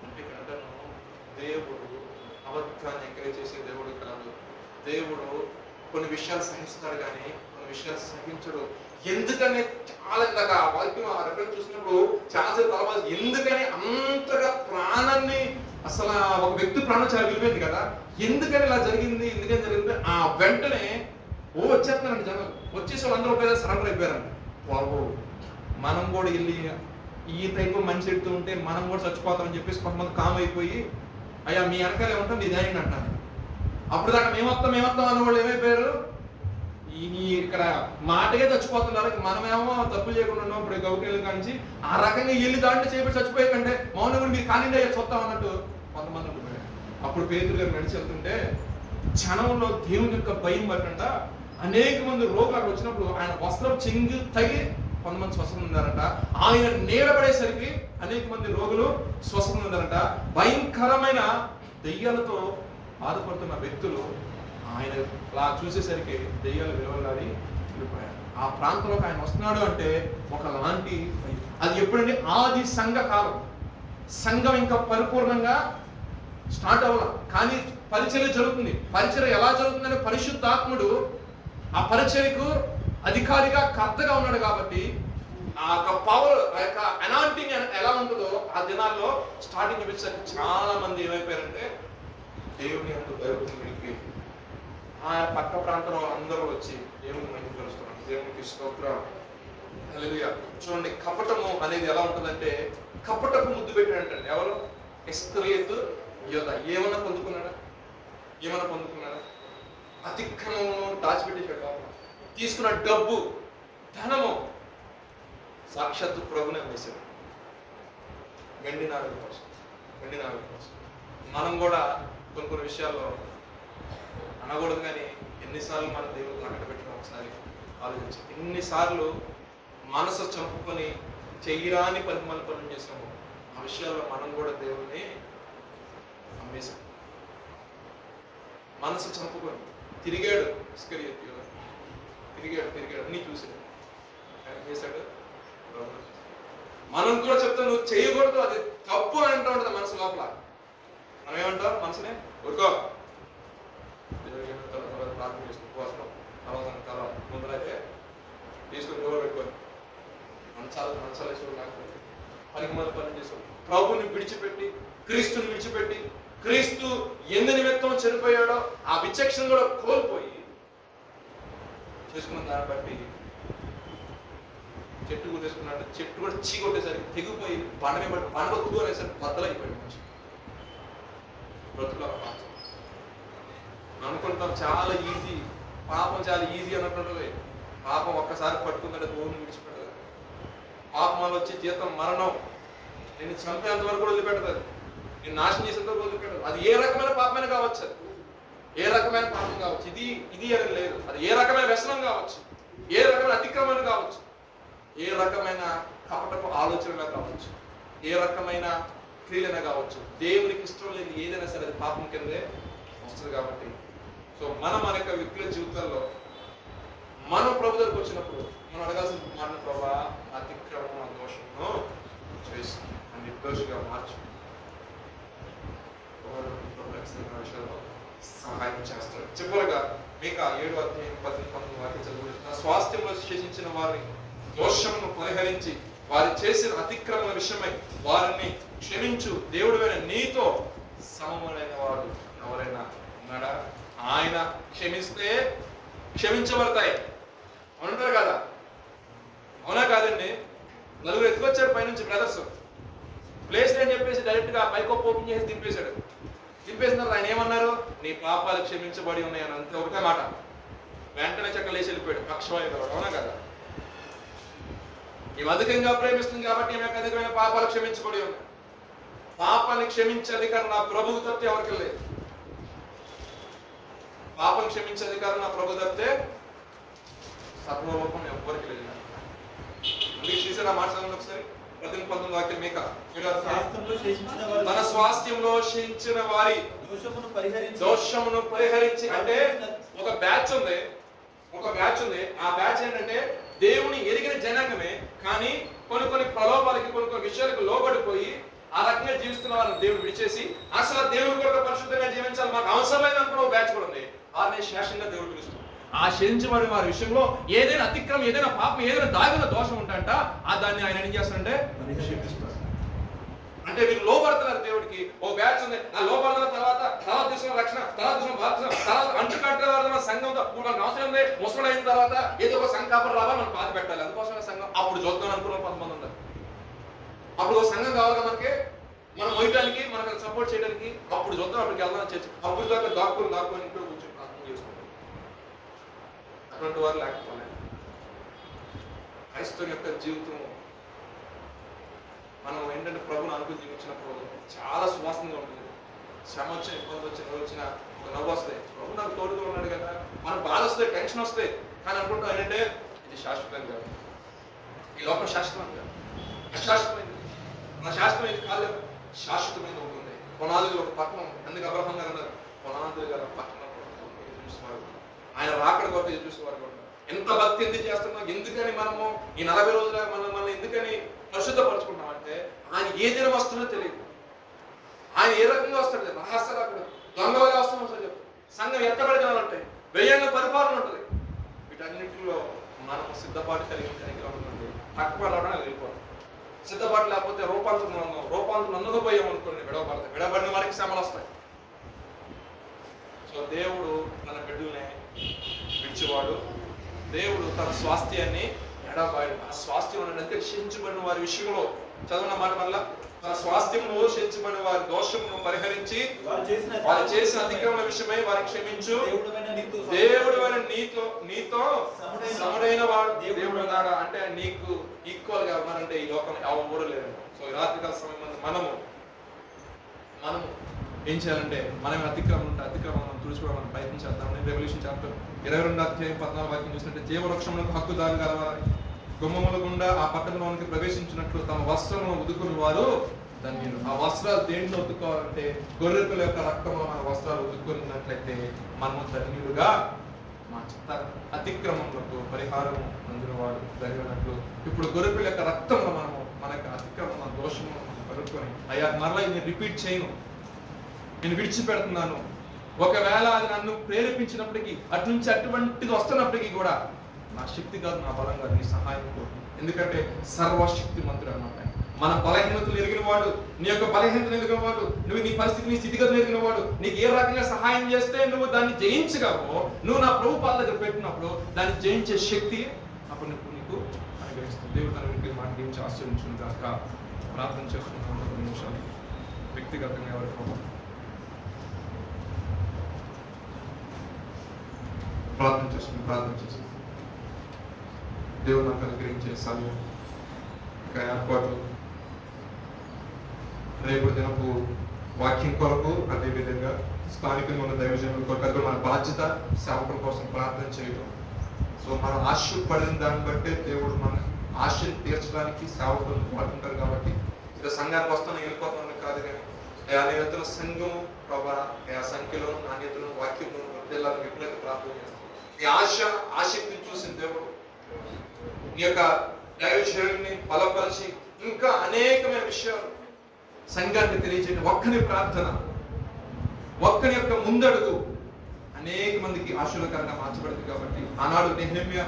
అంటే అంటాను, దేవుడు అబద్ధాన్ని ఎంకరేజ్ చేసే దేవుడు కాదు. దేవుడు కొన్ని విషయాలు సహిస్తాడు కానీ కొన్ని విషయాలు సహించడు. ఎందుకని చాలా ఇందాక ఆ వాక్యం ఆ రెఫరెన్స్ చూసినప్పుడు చాలాసేపు తలబాటు, ఎందుకని అంతగా ప్రాణాన్ని, అసలు ఒక వ్యక్తి ప్రాణం చాలా విలువైంది కదా, ఎందుకని ఇలా జరిగింది, ఎందుకని జరిగింది? ఆ వెంటనే వచ్చేస్తున్నారండి జనాలు. వచ్చేసి వాళ్ళందరూ ఒకేసారి సరెండర్ అయిపోయారండి. బాబు మనం కూడా వెళ్ళి ఈ టైప్ మనిషి ఎడుతూ ఉంటే మనం కూడా చచ్చిపోతామని చెప్పేసి కొంతమంది కామ్ అయిపోయి, అయ్యా మీ వెనకాల ఏమంటాం మీ దాని అంటున్నారు. అప్పుడు దాకా మేమొత్తాం అన్న వాళ్ళు ఏమైపోయారు, ఇక్కడ మాటగా చచ్చిపోతున్నారు. మనమేమో తప్పులు చేయకుండా ఉన్నాం. ఇప్పుడు గౌకెళ్ళి కానించి ఆ రకంగా వెళ్ళి దాంట్లో చేయబడి చచ్చిపోయాకంటే మౌనం కూడా మీరు కానీ చూస్తాం అన్నట్టు కొంతమంది ఉంటున్నారు. అప్పుడు పేతురు గారు నడిచి వెళ్తుంటే క్షణంలో దేవుని యొక్క భయం పట్టంట అనేక మంది రోగులు వచ్చినప్పుడు ఆయన వస్త్రం చెంగు తగిలి కొంతమంది స్వస్థత ఉన్నారంట. ఆయన నీడబడేసరికి అనేక మంది రోగులు స్వస్థత ఉన్నారంట. భయంకరమైన దెయ్యాలతో బాధపడుతున్న వ్యక్తులు ఆయన అలా చూసేసరికి దెయ్యాలు విలువలాడి వెళ్ళిపోయారు. ఆ ప్రాంతంలోకి ఆయన వస్తున్నాడు అంటే ఒకలాంటి, అది ఎప్పుడంటే ఆది సంఘ కాలం. సంఘం ఇంకా పరిపూర్ణంగా స్టార్ట్ అవ్వాలి, కానీ పరిచర్య జరుగుతుంది. పరిచర్య ఎలా జరుగుతుందంటే పరిశుద్ధాత్ముడు ఆ పరిచర్యకు అధికారిగా కర్తగా ఉన్నాడు కాబట్టి ఆ యొక్క పవర్, ఆ యొక్క అనాయింటింగ్ ఎలా ఉంటుందో ఆ దినాల్లో స్టార్టింగ్ చూపించడానికి చాలా మంది ఏమైపోయారంటే దేవుని అంత దైవత్వం ఆ పక్క ప్రాంతంలో అందరూ వచ్చి దేవుని మహిమ పరుస్తున్నారు. దేవునికి స్తోత్రం, హల్లెలూయా. చూడండి, కపటము అనేది ఎలా ఉంటుందంటే కపటపు ముద్దు పెట్టాడంటండి. ఎవరు? ఇస్కరియోతు యోధ. ఏమన్నా పొందుకున్నాడా? అతిక్రమము దాచిపెట్టేశాడు. తీసుకున్న డబ్బు, ధనము సాక్షాత్తు ప్రభునే వేశాడు. వెండి నాగరి కోసం. మనం కూడా కొన్ని విషయాల్లో అనకూడదు, కానీ ఎన్నిసార్లు మన దేవుడు అక్కడ పెట్టిన ఒకసారి ఆలోచించి, ఎన్నిసార్లు మనసు చంపుకొని చెయ్యరాని పరిమళ పనులు చేసాము. ఆ విషయాల్లో మనం కూడా దేవుణ్ణి అమ్మేశాం. మనసు చంపుకొని తిరిగాడు ఇస్కరియోతు. తిరిగాడు అన్ని చూసాడు. ఆయన చేశాడు. మనం కూడా చెప్తాం నువ్వు చేయకూడదు, అది తప్పు అని అంటూ ఉంటుంది మనసు లోపల. మనం ఏమంటాం? మనసునే ఊరుకో, ప్రార్థన చేసుకోవడం తర్వాత ముందరైతే తీసుకుని ఎవరు పెట్టుకొని మనసాలు లేకపోతే పనికి మొదలు పని చేసుకో. ప్రభుని విడిచిపెట్టి క్రీస్తుని విడిచిపెట్టి క్రీస్తు ఎందు నిమిత్తం చనిపోయాడో ఆ విచక్షణ కూడా కోల్పోయి చేసుకున్న దాన్ని బట్టి చెట్టు కొట్టేసుకున్నాడు. చెట్టు కూడా చీకొట్టేసరికి తెగిపోయి బండవద్దు అనేసరికి బద్దలైపోయాడు మనిషి. బ్రతుకుల అనుకుంటాం చాలా ఈజీ, పాపం చాలా ఈజీ అనుకుంటుంది. పాపం ఒక్కసారి పట్టుకుందంటే భూమిని విడిచిపెట్టదు. పాపం వల్ల వచ్చే జీతం మరణం. నేను చంపేంత వరకు కూడా వదిలిపెట్టదు, నేను నాశనం చేసేంత వరకు వదిలిపెట్టదు. అది ఏ రకమైన పాపమైనా కావచ్చు, ఏ రకమైన పాపం కావచ్చు. ఇది అని లేదు, అది ఏ రకమైన వ్యసనం కావచ్చు, ఏ రకమైన అతిక్రమణ కావచ్చు, ఏ రకమైన కపటపు ఆలోచనగా కావచ్చు, ఏ రకమైన క్రియలైనా కావచ్చు. దేవునికి ఇష్టం లేని ఏదైనా సరే అది పాపం కిందే వస్తుంది. కాబట్టి సో మన యొక్క వ్యక్తుల జీవితాల్లో మనం ప్రభు దగ్గరకు వచ్చినప్పుడు మనం అడగాల్సిన మాట, ప్రభా అతిక్రమం దోషంను చేసి నిర్దోషిగా మార్చు విషయంలో సహాయం చేస్తాడు. చివరగా మీకా 7:19 చదువు, నా స్వాస్థ్యంలో శేషించిన వారిని దోషమును పరిహరించి వారు చేసిన అతిక్రమణ విషయమై వారిని క్షమించు దేవుడైన నీతో సమములైన వాడు ఎవరైనా ఉన్నాడా? ఆయన క్షమిస్తే క్షమించబడతాయి. అవునంటారు కదా? అవునా కాదండి? నలుగురు ఎత్తుకొచ్చారు పైనుంచి బ్రదర్స్, ప్లేస్ అని చెప్పేసి డైరెక్ట్ గా పైకొప్ప ఓపెన్ చేసి దింపేశాడు. దింపేసిన ఆయన ఏమన్నారు? నీ పాపాలు క్షమించబడి ఉన్నాయని. అంతే, ఒకటే మాట. వెంటనే చెక్కలేసి వెళ్ళిపోయాడు పక్షవాయు. అవునా కదా? ఈమె అధికంగా ప్రేమిస్తుంది కాబట్టి ఈమె అధికమైన పాపాలు క్షమించబడి ఉన్నాయి. పాపాన్ని క్షమించే అధికారం నా ప్రభువు తప్పితే ఎవరికి లేదు. పాపం క్షమించే అధికారం నా ప్రభు తప్పితే సర్వలోకం ఎవరికి లేదు. అందుకే చూసారా మాట్లాడండి ఒకసారి 19 వాక్యం మీకా. తన స్వాస్థ్యంలో శయించిన వారి దోషమును పరిహరించి. అంటే ఒక బ్యాచ్ ఉంది. ఆ బ్యాచ్ ఏంటంటే దేవుని ఎరిగిన జనాంగమే, కానీ కొన్ని ప్రలోభాలకి కొన్ని విషయాలకు లోబడిపోయి ఆ రకంగా జీవిస్తున్న వారిని దేవుడు విడిచేసి అసలు దేవుని కొరకు పరిశుద్ధంగా జీవించాలి మాకు అవసరమైన అనుకున్న ఒక బ్యాచ్ కూడా ఉంది. వారిని శేషంగా దేవుడు పిలుస్తుంది. ఆ శయించబడిన వారి విషయంలో ఏదైనా అతిక్రమం, ఏదైనా పాపం, ఏదైనా దాగిన దోషం ఉంటంట ఆ దాన్ని ఆయన ఏం చేస్తాడంటే పరిశీలిస్తాడు. అంటే వీళ్ళు లోపడుతున్నారు దేవుడికి. ఓ బ్యాచ్ ఉంది, ఆ లోపడుతున్న తర్వాత తీసుకున్న రక్షణ, తీసుకున్న బాప్తిజం, అంటుకట్టే సంఘంతో మనకు అవసరం ఉంది. ముసలు అయిన తర్వాత ఏదో ఒక సంఘ కాపర్ రావాలి, మనం బాధ పెట్టాలి, అందుకోసమే సంఘం. అప్పుడు చూద్దాం అనుకున్న 10 ఉన్నారు. అప్పుడు ఒక సంఘం కావాలి మనకి, మనం మొయ్యడానికి, మనకు సపోర్ట్ చేయడానికి. అప్పుడు చూద్దాం, అప్పటికి వెళ్దాం చర్చ. అప్పుడు దాకా దాక్కుని ఇంట్లో కూర్చొని ప్రార్థన చేసుకుంటాం. అటువంటి వారు లేకపోతే క్రైస్తవుని యొక్క జీవితం మనం ఏంటంటే ప్రభుని అనుకుని జీవించినప్పుడు చాలా సువాసనగా ఉంటుంది. శ్రమ వచ్చిన, ఇబ్బంది వచ్చిన ఒక నవ్వు వస్తాయి. ప్రభు నాకు తోడుగా ఉన్నాడు కదా. మనకు బాధ వస్తాయి, టెన్షన్ వస్తాయి, కానీ అనుకుంటాం ఏంటంటే ఇది శాశ్వతం కాదు, ఈ లోకం శాశ్వతం కాదు, అశాశ్వతమైనది. మన శాశ్వతమైనది కాదు, శాశ్వతమైనది ఉంటుంది. పునాదులు ఒక పట్టణం. అందుకు అబ్రహాం గారు అన్నారు, పునాదులు గారు పట్టణం చూసేవారు, ఆయన రాకడ కొరకు చూసేవారు. ఎంత భక్తి ఎందుకు చేస్తున్నాం? ఎందుకని మనము ఈ 40 రోజుల మనం ఎందుకని పరిశుద్ధపరచుకుంటాం అంటే ఆయన ఏ దినం వస్తుందో తెలియదు. ఆయన ఏ రకంగా వస్తాడు, రహస్యరాకుడు, దొంగలుగా వస్తాం వస్తాడు చెప్పు. సంఘం ఎత్తబడినాలంటే వ్యయంగా పరిపాలన ఉంటుంది. వీటన్నిటిలో మనం సిద్ధపాటు కలిగి ఉంటుంది. తక్కువ రావడానికి వెళ్ళిపోతాం. సిద్ధపాటు లేకపోతే రూపాంతరం అందకపోయాం అనుకోండి, విడబడిన వారికి శ్రమలు వస్తాయి. సో దేవుడు తన బిడ్డల్ని విడిచేవాడు. దేవుడు తన స్వాస్థ్యాన్ని ఎడబాడు. ఆ స్వాస్థ్యం అంటే క్షయించబడిన వారి విషయంలో చదవన మాట వల్ల తన స్వాస్థ్యమును క్షయించబడిన వారి దోషమును పరిహరించి వారు చేసిన అతిక్రమణ విషయమై వారిని క్షమించు. దేవుడు నీతో సముడైన వాడు దేవుడు ఉన్నాడా అంటే నీకు ఈక్వల్ గా ఉన్నారంటే ఈ లోకం ఎవరు లేరు. సో ఈ రాత్రికాల సమయం మనము ఏం చేయాలంటే మనం అతిక్రమం తుడుచుకోవడం ప్రయత్నం చేద్దాం. రెవల్యూషన్ చాప్టర్ 22:14 వాక్యం చూసినట్టే జీవవృక్షములకు హక్కుదారు గలవారు గుమ్మముల గుండా ఆ పట్టణంలోనికి ప్రవేశించినట్లు తమ వస్త్రమును ఉదుకుని వారు ధన్యులు. ఆ వస్త్రాలు దేంట్లో ఉతుక్కోవాలంటే గొర్రెల యొక్క రక్తంలో మన వస్త్రాలు ఉతుక్కున్నట్లయితే మనము ధన్యులుగా మార్చుతారు. అతిక్రమములకు పరిహారం అందులో వాడు ధన్యున్నట్లు ఇప్పుడు గొర్రెల యొక్క రక్తంలో మనకు అతిక్రమం దోషము కలుపుకొని అయ్యా మరలా నేను రిపీట్ చేయను, నేను విడిచిపెడుతున్నాను. ఒకవేళ అది నన్ను ప్రేరేపించినప్పటికీ అటువంటిది వస్తున్నప్పటికీ కూడా నా శక్తి కాదు, నా బలం కాదు, నీ సహాయం కోరు. ఎందుకంటే సర్వశక్తి మంత్రుడు అన్నమాట. మన బలహీనతలు ఎరిగిన వాడు, నీ యొక్క బలహీనతలు ఎరిగిన వాడు, నువ్వు నీ పరిస్థితి, నీ స్థితిగతులు ఎరిగిన వాడు. నీకు ఏ రకంగా సహాయం చేస్తే నువ్వు దాన్ని జయించగలవో, నువ్వు నా ప్రభు పాద దగ్గర పెట్టినప్పుడు దాన్ని జయించే శక్తి అప్పుడు నీకు అనుగ్రహిస్తుంది. దేవుడు తన వీటికి మాట గురించి ఆశ్చర్యించుకుని కాక ప్రార్థన చేసుకుంటున్నాను. 2 నిమిషాలు వ్యక్తిగతంగా ఎవరి ప్రభు ప్రార్థన చేసి దేవుడు నాకు అనుగ్రహించే సమయం ఇంకా ఏర్పాటు రేపు దినపు వాక్యం కొరకు, అదేవిధంగా స్థానికంగా ఉన్న దైవజనుల కొరకు మన బాధ్యత సేవకుల కోసం ప్రార్థన చేయడం. సో మనం ఆశపడిన దాన్ని బట్టే దేవుడు మన ఆశలు తీర్చడానికి సేవకులను వాడుకుంటారు. కాబట్టి ఇది సంఘానికి వస్తాను వెళ్ళిపోతాను కాదు, కానీ ఆ సంఘం ప్రభా ఆ సంఖ్యలో నాణ్యతను వాక్యంలో వర్తిల్లాలని ఎప్పుడైతే ప్రార్థన చేస్తాం. నీ ఆసక్తిని చూసిన దేవుడు నీ యొక్క దైవశైలిని బలపరిచి ఇంకా అనేకమైన విషయాలు సంఘానికి తెలియజేయండి. ఒక్కని ప్రార్థన, ఒక్కని యొక్క ముందడుగు అనేక మందికి ఆశీర్వాదకరంగా మార్చబడింది. కాబట్టి ఆనాడు నెహెమ్యా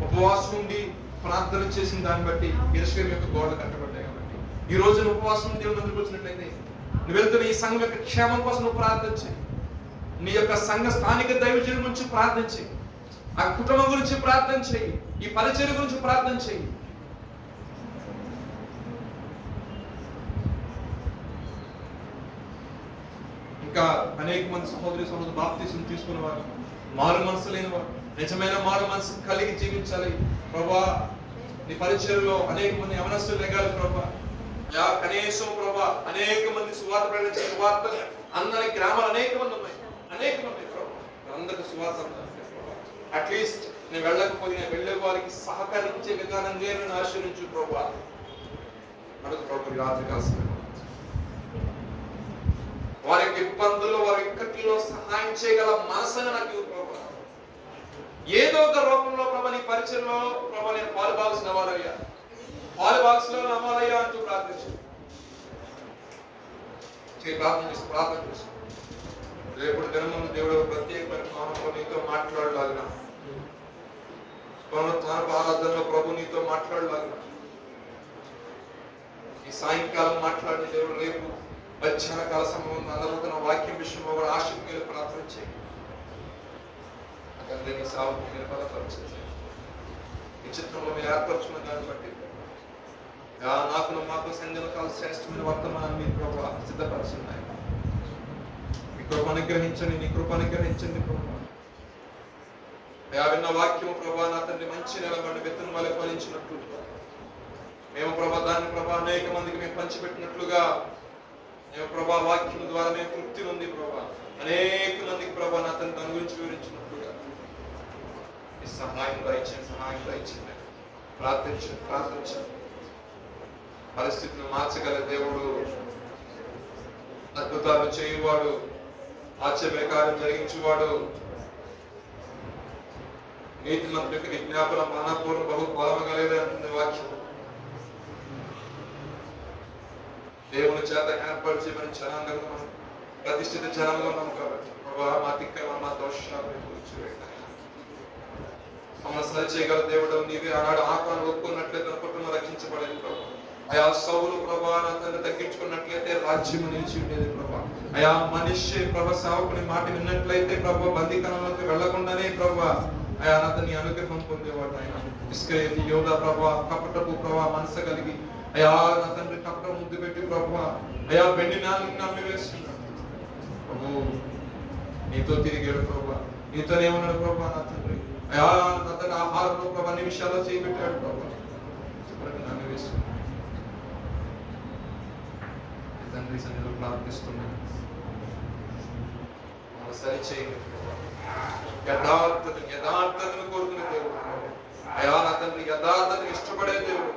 ఉపవాసం ఉండి ప్రార్థన చేసిన దాన్ని బట్టి యెరూషలేము యొక్క గోడలు కట్టబడ్డాయి. కాబట్టి ఈ రోజున ఉపవాసం దేవుని దగ్గరికి వచ్చినట్లయితే నువ్వు వెళ్తున్న ఈ సంఘం యొక్క క్షేమం కోసం నువ్వు ప్రార్థించి, నీ యొక్క సంఘ స్థానిక దైవజనుల గురించి ప్రార్థించి, ఆ కుటుంబం గురించి ప్రార్థన చేయి, ఈ పరిచర్య గురించి ప్రార్థన చేయి. ఇంకా అనేక మంది సహోదరులు బాప్తిసం తీసుకునేవారు, మారు మనసు లేనివారు, నిజమైన మారు మనసు కలిగి జీవించాలి. ప్రభా నీ పరిచర్యలో అనేక మంది యవనస్తులు లెగాలి ప్రభా. కనీసం ప్రభా అనేక మంది సువార్త ప్రకటించే సువార్త అందరి గ్రామాలు అనేక మంది ఉన్నాయి, అనేక మంది ప్రభా. అందరికి సువార్త అట్లీస్ట్ నేను వెళ్ళకపోతే నేను వెళ్ళే వారికి సహకరించే విధానంగా నేను ఆశ్రయించు ప్రభా. అడుగు ప్రభు రాత్రి కాల్సిన వారి యొక్క ఇబ్బందుల్లో వారి ఇక్కట్లో సహాయం చేయగల మనసుగా నాకు ఇవ్వు ప్రభా. ఏదో ఒక రూపంలో ప్రభా నీ పరిచయంలో ప్రభా నేను పాలు బాల్సిన వారయ్యా, పాలు బాల్స్లో నమ్మాలయ్యా అంటూ ప్రార్థించు. ప్రార్థన చేసు. రేపు దినమున దేవుడు ప్రత్యేకమైన కోణంలో నీతో మాట్లాడలాగిన, ఆరాధనలో ప్రభు నీతో మాట్లాడలాగిన, ఈ సాయంకాలం మాట్లాడిన దేవుడు రేపు మధ్యాహ్న కాల సమయంలో అందరూ వాక్యం విషయంలో కూడా ఆసక్తిగా ప్రార్థన చేయి. అందరినీ సాగుని బలపరిచేసి ఈ చిత్రంలో మీరు ఏర్పరచుకున్న దాన్ని బట్టి నాకు మాకు సంఘం కాల శ్రేష్టమైన వర్తమానాన్ని మీరు ప్రభు సిద్ధపరుచున్నాయి. మీ కృప అనుగ్రహించండి, నీ కృప అనుగ్రహించండి ప్రభు. విన్న వాక్యము ప్రభా నా తండ్రి మంచి నిలబడి విత్తనం వల్ల ఫలించినట్లు మేము ప్రభా దాన్ని ప్రభా అనేక మందికి మేము పంచిపెట్టినట్లుగా మేము ప్రభా వాక్యం ద్వారా మేము తృప్తి ఉంది ప్రభా. అనేక మందికి ప్రభా నా తండ్రి దాని గురించి వివరించినట్లుగా ఈ సహాయం దయచేయండి. ప్రార్థించండి. పరిస్థితిని మార్చగల దేవుడు, అద్భుతాలు చేయువాడు, ఆశ్చర్యకార్యం జరిగించువాడు, నీతి మంత్రికి విజ్ఞాపన మానపూర్వం బహు బలమగలేదే అంటుంది వాక్యం. దేవుని చేత ఏర్పరిచి మన జనాంగంగా మనం ప్రతిష్ఠిత జనంగా ఉన్నాం. కాబట్టి ప్రభా మా తిక్కమ మా దోషాలు మమ్మల్ని సరి చేయగల దేవుడు నీవే. ఆనాడు ఆకాను ఒప్పుకున్నట్లయితే తన కుటుంబం రక్షించబడేది ప్రభా. అయా సౌలు ప్రభా నా తండ్రి తగ్గించుకున్నట్లయితే రాజ్యం నిలిచి ఉండేది ప్రభా. అయా మనిషి ప్రభా సేవకుని మాట విన్నట్లయితే ప్రభా బందీకరణలోకి వెళ్లకుండానే ప్రభా అయా అతని అనుగ్రహం పొందేవాడు. ఆయన ఇస్రాయేలు యోధా ప్రభా కపటపు ప్రభా మనసు కలిగి అయా నా తండ్రి కపట ముద్దు పెట్టి ప్రభా అయా వెండి నాలుగు నమ్మి వేస్తున్నాడు ప్రభు. నీతో తిరిగాడు ప్రభా, నీతోనే ఉన్నాడు ప్రభా నా తండ్రి. అయా నా తండ్రి ఆహారంలో ప్రభా అన్ని విషయాల్లో చేయబెట్టాడు ప్రభా. నమ్మి వేస్తున్నాడు తండ్రి సన్నిధిలో ప్రార్థిస్తున్నాడు. సరి చేయండి. యథార్థతను కోరుకునే దేవుడు అయా నా తండ్రి. యథార్థతను ఇష్టపడే దేవుడు,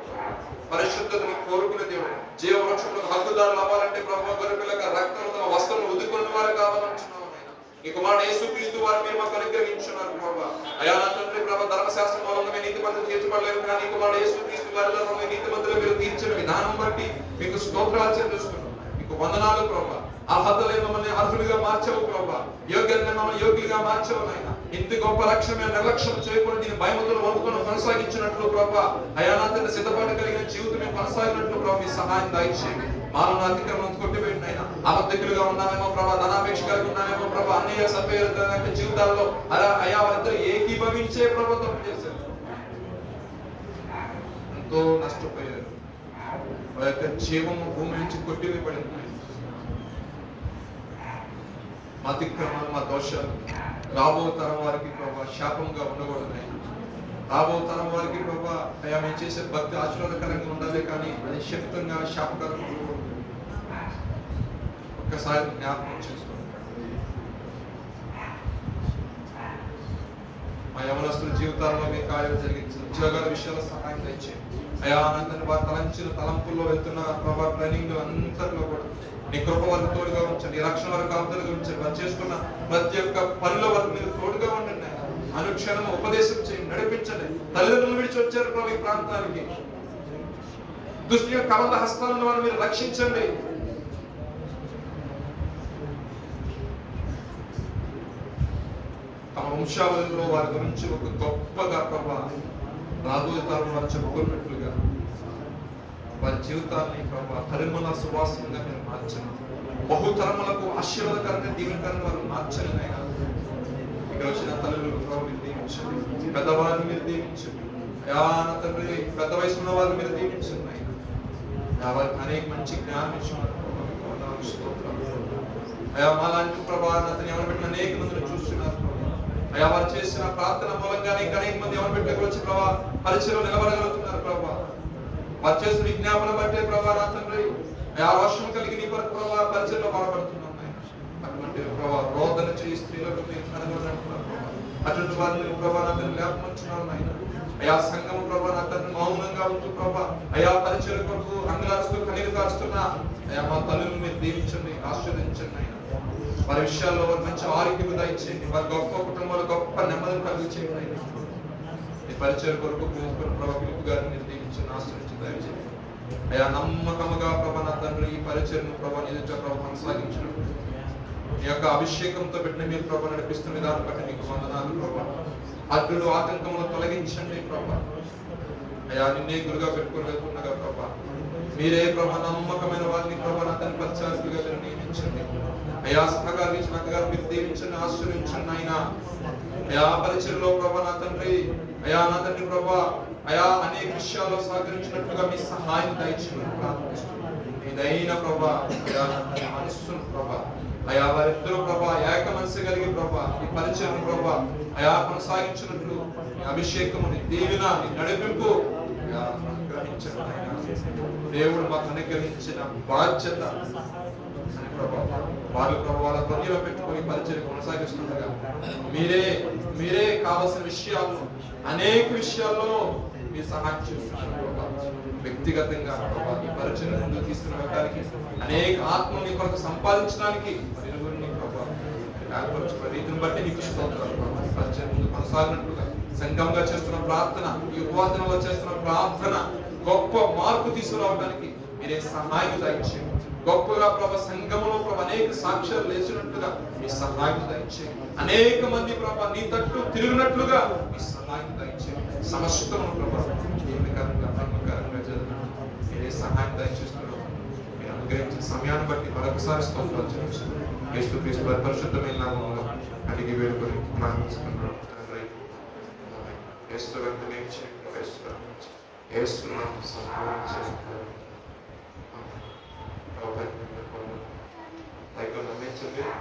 పరిశుద్ధతను కోరుకునే దేవుడు. జీవవృక్షంలో హక్కుదారులు అవ్వాలంటే ప్రభు గొర్రెపిల్లక రక్తంలో తమ వస్త్రం ఉదుకున్న వారు కావాలంటున్నావు నాయన. నీ కుమారుడు యేసుక్రీస్తు వారు మీరు మాకు అనుగ్రహించున్నారు ప్రభు. అయా నా తండ్రి ప్రభు ధర్మశాస్త్రం మూలంగా మీ నీతి మంత్రులు తీర్చబడలేదు, కానీ నీ కుమారుడు యేసుక్రీస్తు వారి ద్వారా మీ నీతి మంత్రులు మీరు తీర్చిన విధానం బట్టి మీకు స్తోత్రాలు చెల్లిస్తున్నాం. మీకు వందనాలు ప్రభు. అర్హతలే మమ్మల్ని అర్హులుగా మార్చవు ప్రభా, యోగ్యంగా మమ్మల్ని యోగ్యులుగా మార్చవు నాయన. ఇంత గొప్ప లక్ష్యమే నిర్లక్ష్యం చేయకూడదు. దీని భయముతులు వండుకొని కొనసాగించినట్లు ప్రభా అయా నా తండ్రి సిద్ధపాటు కలిగిన జీవితం మేము కొనసాగినట్లు ప్రభు మీ సహాయం దయచేయండి. మానవ అతిక్రమం కొట్టివేయండి నాయన. అబద్ధికులుగా ఉన్నామేమో ప్రభా, ధనాపేక్ష కలిగి ఉన్నామేమో ప్రభా, అన్నయ్య సభ్యుల జీవితాల్లో అయా వారిద్దరు ఏకీభవించే ప్రభుత్వం చేశారు, ఎంతో నష్టపోయారు. వారి యొక్క జీవము భూమి నుంచి కొట్టివేయబడింది. మా అతిక్రమాలు మా దోషాలు రాబో తరం వారికి ప్రభా శాపంగా ఉండకూడదు. రాబో తరం వారికి ప్రభా అయా మేము చేసే భక్తి ఆశీర్వాదకరంగా ఉండాలి, కానీ అది శక్తంగా శాపకరంగా ఉండకూడదు. ఒక్కసారి జ్ఞాపకం చేసుకోండి. మా యవనస్తుల జీవితాల్లో మీ కార్యం జరిగించి ఉద్యోగాల విషయాల్లో సహాయం తెచ్చేయండి. అయా అనంతని వారు తలంచిన తలంపుల్లో వెళ్తున్న ప్రభా ట్రైనింగ్ అంతట్లో కూడా నీ కృప వారికి తోడుగా ఉంచండి. రక్షణ వారికి కాపుదలుగా ఉంచండి. వారు చేసుకున్న ప్రతి ఒక్క పనిలో వారికి మీరు తోడుగా ఉండండి. అనుక్షణం ఉపదేశం చేయండి, నడిపించండి. తల్లిదండ్రులు విడిచి వచ్చారు ప్రభు ఈ ప్రాంతానికి, దుష్టి యొక్క కబంధ హస్తాలను వారు మీరు రక్షించండి. తమ వంశావళిలో వారి గురించి ఒక గొప్పగా ప్రభా రాబోయే తరం వారు చెప్పుకున్నట్లుగా వారి జీవితాన్ని ప్రభా పరిమళ సువాసనగా మీరు మార్చండి. బహుతరములకు ఆశీర్వాదకరంగా దీవెనకరంగా వారు మార్చండి. ఇక్కడ వచ్చిన తల్లులు ప్రభు మీరు దీవించండి, పెద్దవారిని మీరు దీవించండి. అయా నా తండ్రి, పెద్ద వయసు ఉన్న వారిని మీరు దీవించండి. వారికి అనేక మంచి జ్ఞానం ఇచ్చున్నారు. అయా మాలాంటి ప్రభా అతను ఎవరు పెట్టిన అనేక మందిని చూస్తున్నారు. అయా వారు చేసిన ప్రార్థన మూలంగానే ఇంకా అనేక మంది ఎవరు పెట్టి వచ్చి ప్రభా పరిచయం నిలబడగలుగుతున్నారు. ప్రభా వారు చేసిన విజ్ఞాపన బట్టే ప్రభా నా తండ్రి అయా రోషం కలిగి నీ కొరకు ప్రభా పరిచయంలో బాధపడుతున్నాం. అటువంటి ప్రభా రోదన చేయి స్త్రీలకు మీరు కనుగొనంటున్నారు. అటువంటి వారిని ప్రభా నా తండ్రి లేపమంటున్నారు నాయన. అయా సంఘము ప్రభా నా తండ్రి మౌనంగా ఉంటూ ప్రభా అయా పరిచయం కొరకు అంగలారుస్తూ కన్నీరు కారుస్తున్నా అయా మా తల్లులు మీరు దీవించండి, ఆశీర్వదించండి ఆయన. వారి విషయాల్లో వారి మంచి ఆరోగ్యం దయచేయండి, వారి గొప్ప కుటుంబాలు గొప్ప నెమ్మదిని కలిగించేయండి ఆయన. ఈ పరిచయం కొరకు ప్రభా పిలుపు గారిని మీరు దీవించండి, ఆశీర్వదించి దయచేయండి. అయా నమ్మకముగా ప్రభా నా తండ్రి ఈ పరిచయం ప్రభా నిజ ప్రభా కొనసాగించినప్పుడు ఈ యొక్క అభిషేకంతో పెట్టిన మీరు ప్రభా నడిపిస్తున్న విధానం బట్టి మీకు వందనాలు ప్రభా. అడ్డులు ఆటంకములు తొలగించండి ప్రభా. అయా నిన్నే గురుగా పెట్టుకుని వెళ్తుండగా ప్రభా మీరే ప్రభా నమ్మకమైన వారిని ప్రభా నా తండ్రి పరిచారకులుగా మీరు నియమించండి. అయా సహకారి చక్కగా మీరు దీవించండి, ఆశ్రయించండి ఆయన. అయా పరిచయంలో ప్రభా నా తండ్రి అయా నా తండ్రి ప్రభా అయా అనేక విషయాల్లో సహకరించినట్లుగా మీ సహాయం దయచేయమని ప్రార్థిస్తున్నాను. మీదైన ప్రభా అయా మనస్సును ప్రభా అయా వారిద్దరూ ప్రభా ఏక మనసు కలిగి ప్రభా ఈ పరిచయం ప్రభా అయా కొనసాగించినట్లు అభిషేకముని దీవెన నడిపింపు అనుగ్రహించండి. దేవుడు మాకు అనుగ్రహించిన బాధ్యత ప్రభా వాళ్ళు ప్రభా వాళ్ళ ధ్వనిలో పెట్టుకొని పరిచయం కొనసాగిస్తుండగా మీరే కావలసిన విషయాల్లో అనేక విషయాల్లో మీ సహాయం చేస్తున్నారు ప్రభా. వ్యక్తిగతంగా ప్రభా ఈ పరిచయం ముందుకు తీసుకుని వెళ్ళడానికి అనేక ఆత్మని కొరకు సంపాదించడానికి ప్రభా ఏర్పరచుకున్న రీతిని బట్టి నీకు స్తోత్రాలు ప్రభా. ఈ పరిచయం ముందు కొనసాగినట్లుగా సంఘంగా చేస్తున్న ప్రార్థన, ఈ ఉపవాసనలో చేస్తున్న ప్రార్థన గొప్ప మార్పు తీసుకురావడానికి మీరే సహాయం దయచేయండి. గొప్పగా ప్రభా సంఘములో ప్రభా అనేక సాక్ష్యాలు లేచినట్లుగా మీ సహాయం దయచేయండి. అనేక మంది ప్రభా నీ తట్టు తిరిగినట్లుగా మీ సహాయం దయచేయండి. సమస్తము ప్రభా దీవెనకరంగా మహిమకరంగా జరుగుతుంది. మీరే సహాయం దయచేస్తున్నారు. మీరు అనుగ్రహించిన సమయాన్ని బట్టి మరొకసారి స్తోత్రాలు చెల్లించండి. యేసుక్రీస్తు వారి పరిశుద్ధమైన నామములో అడిగి వేడుకొని ప్రార్థిస్తున్నాను తండ్రి. యేసు వెంటనే యేసు నామములో సంపూర్ణ చేస్తారు. Like on the mental bit,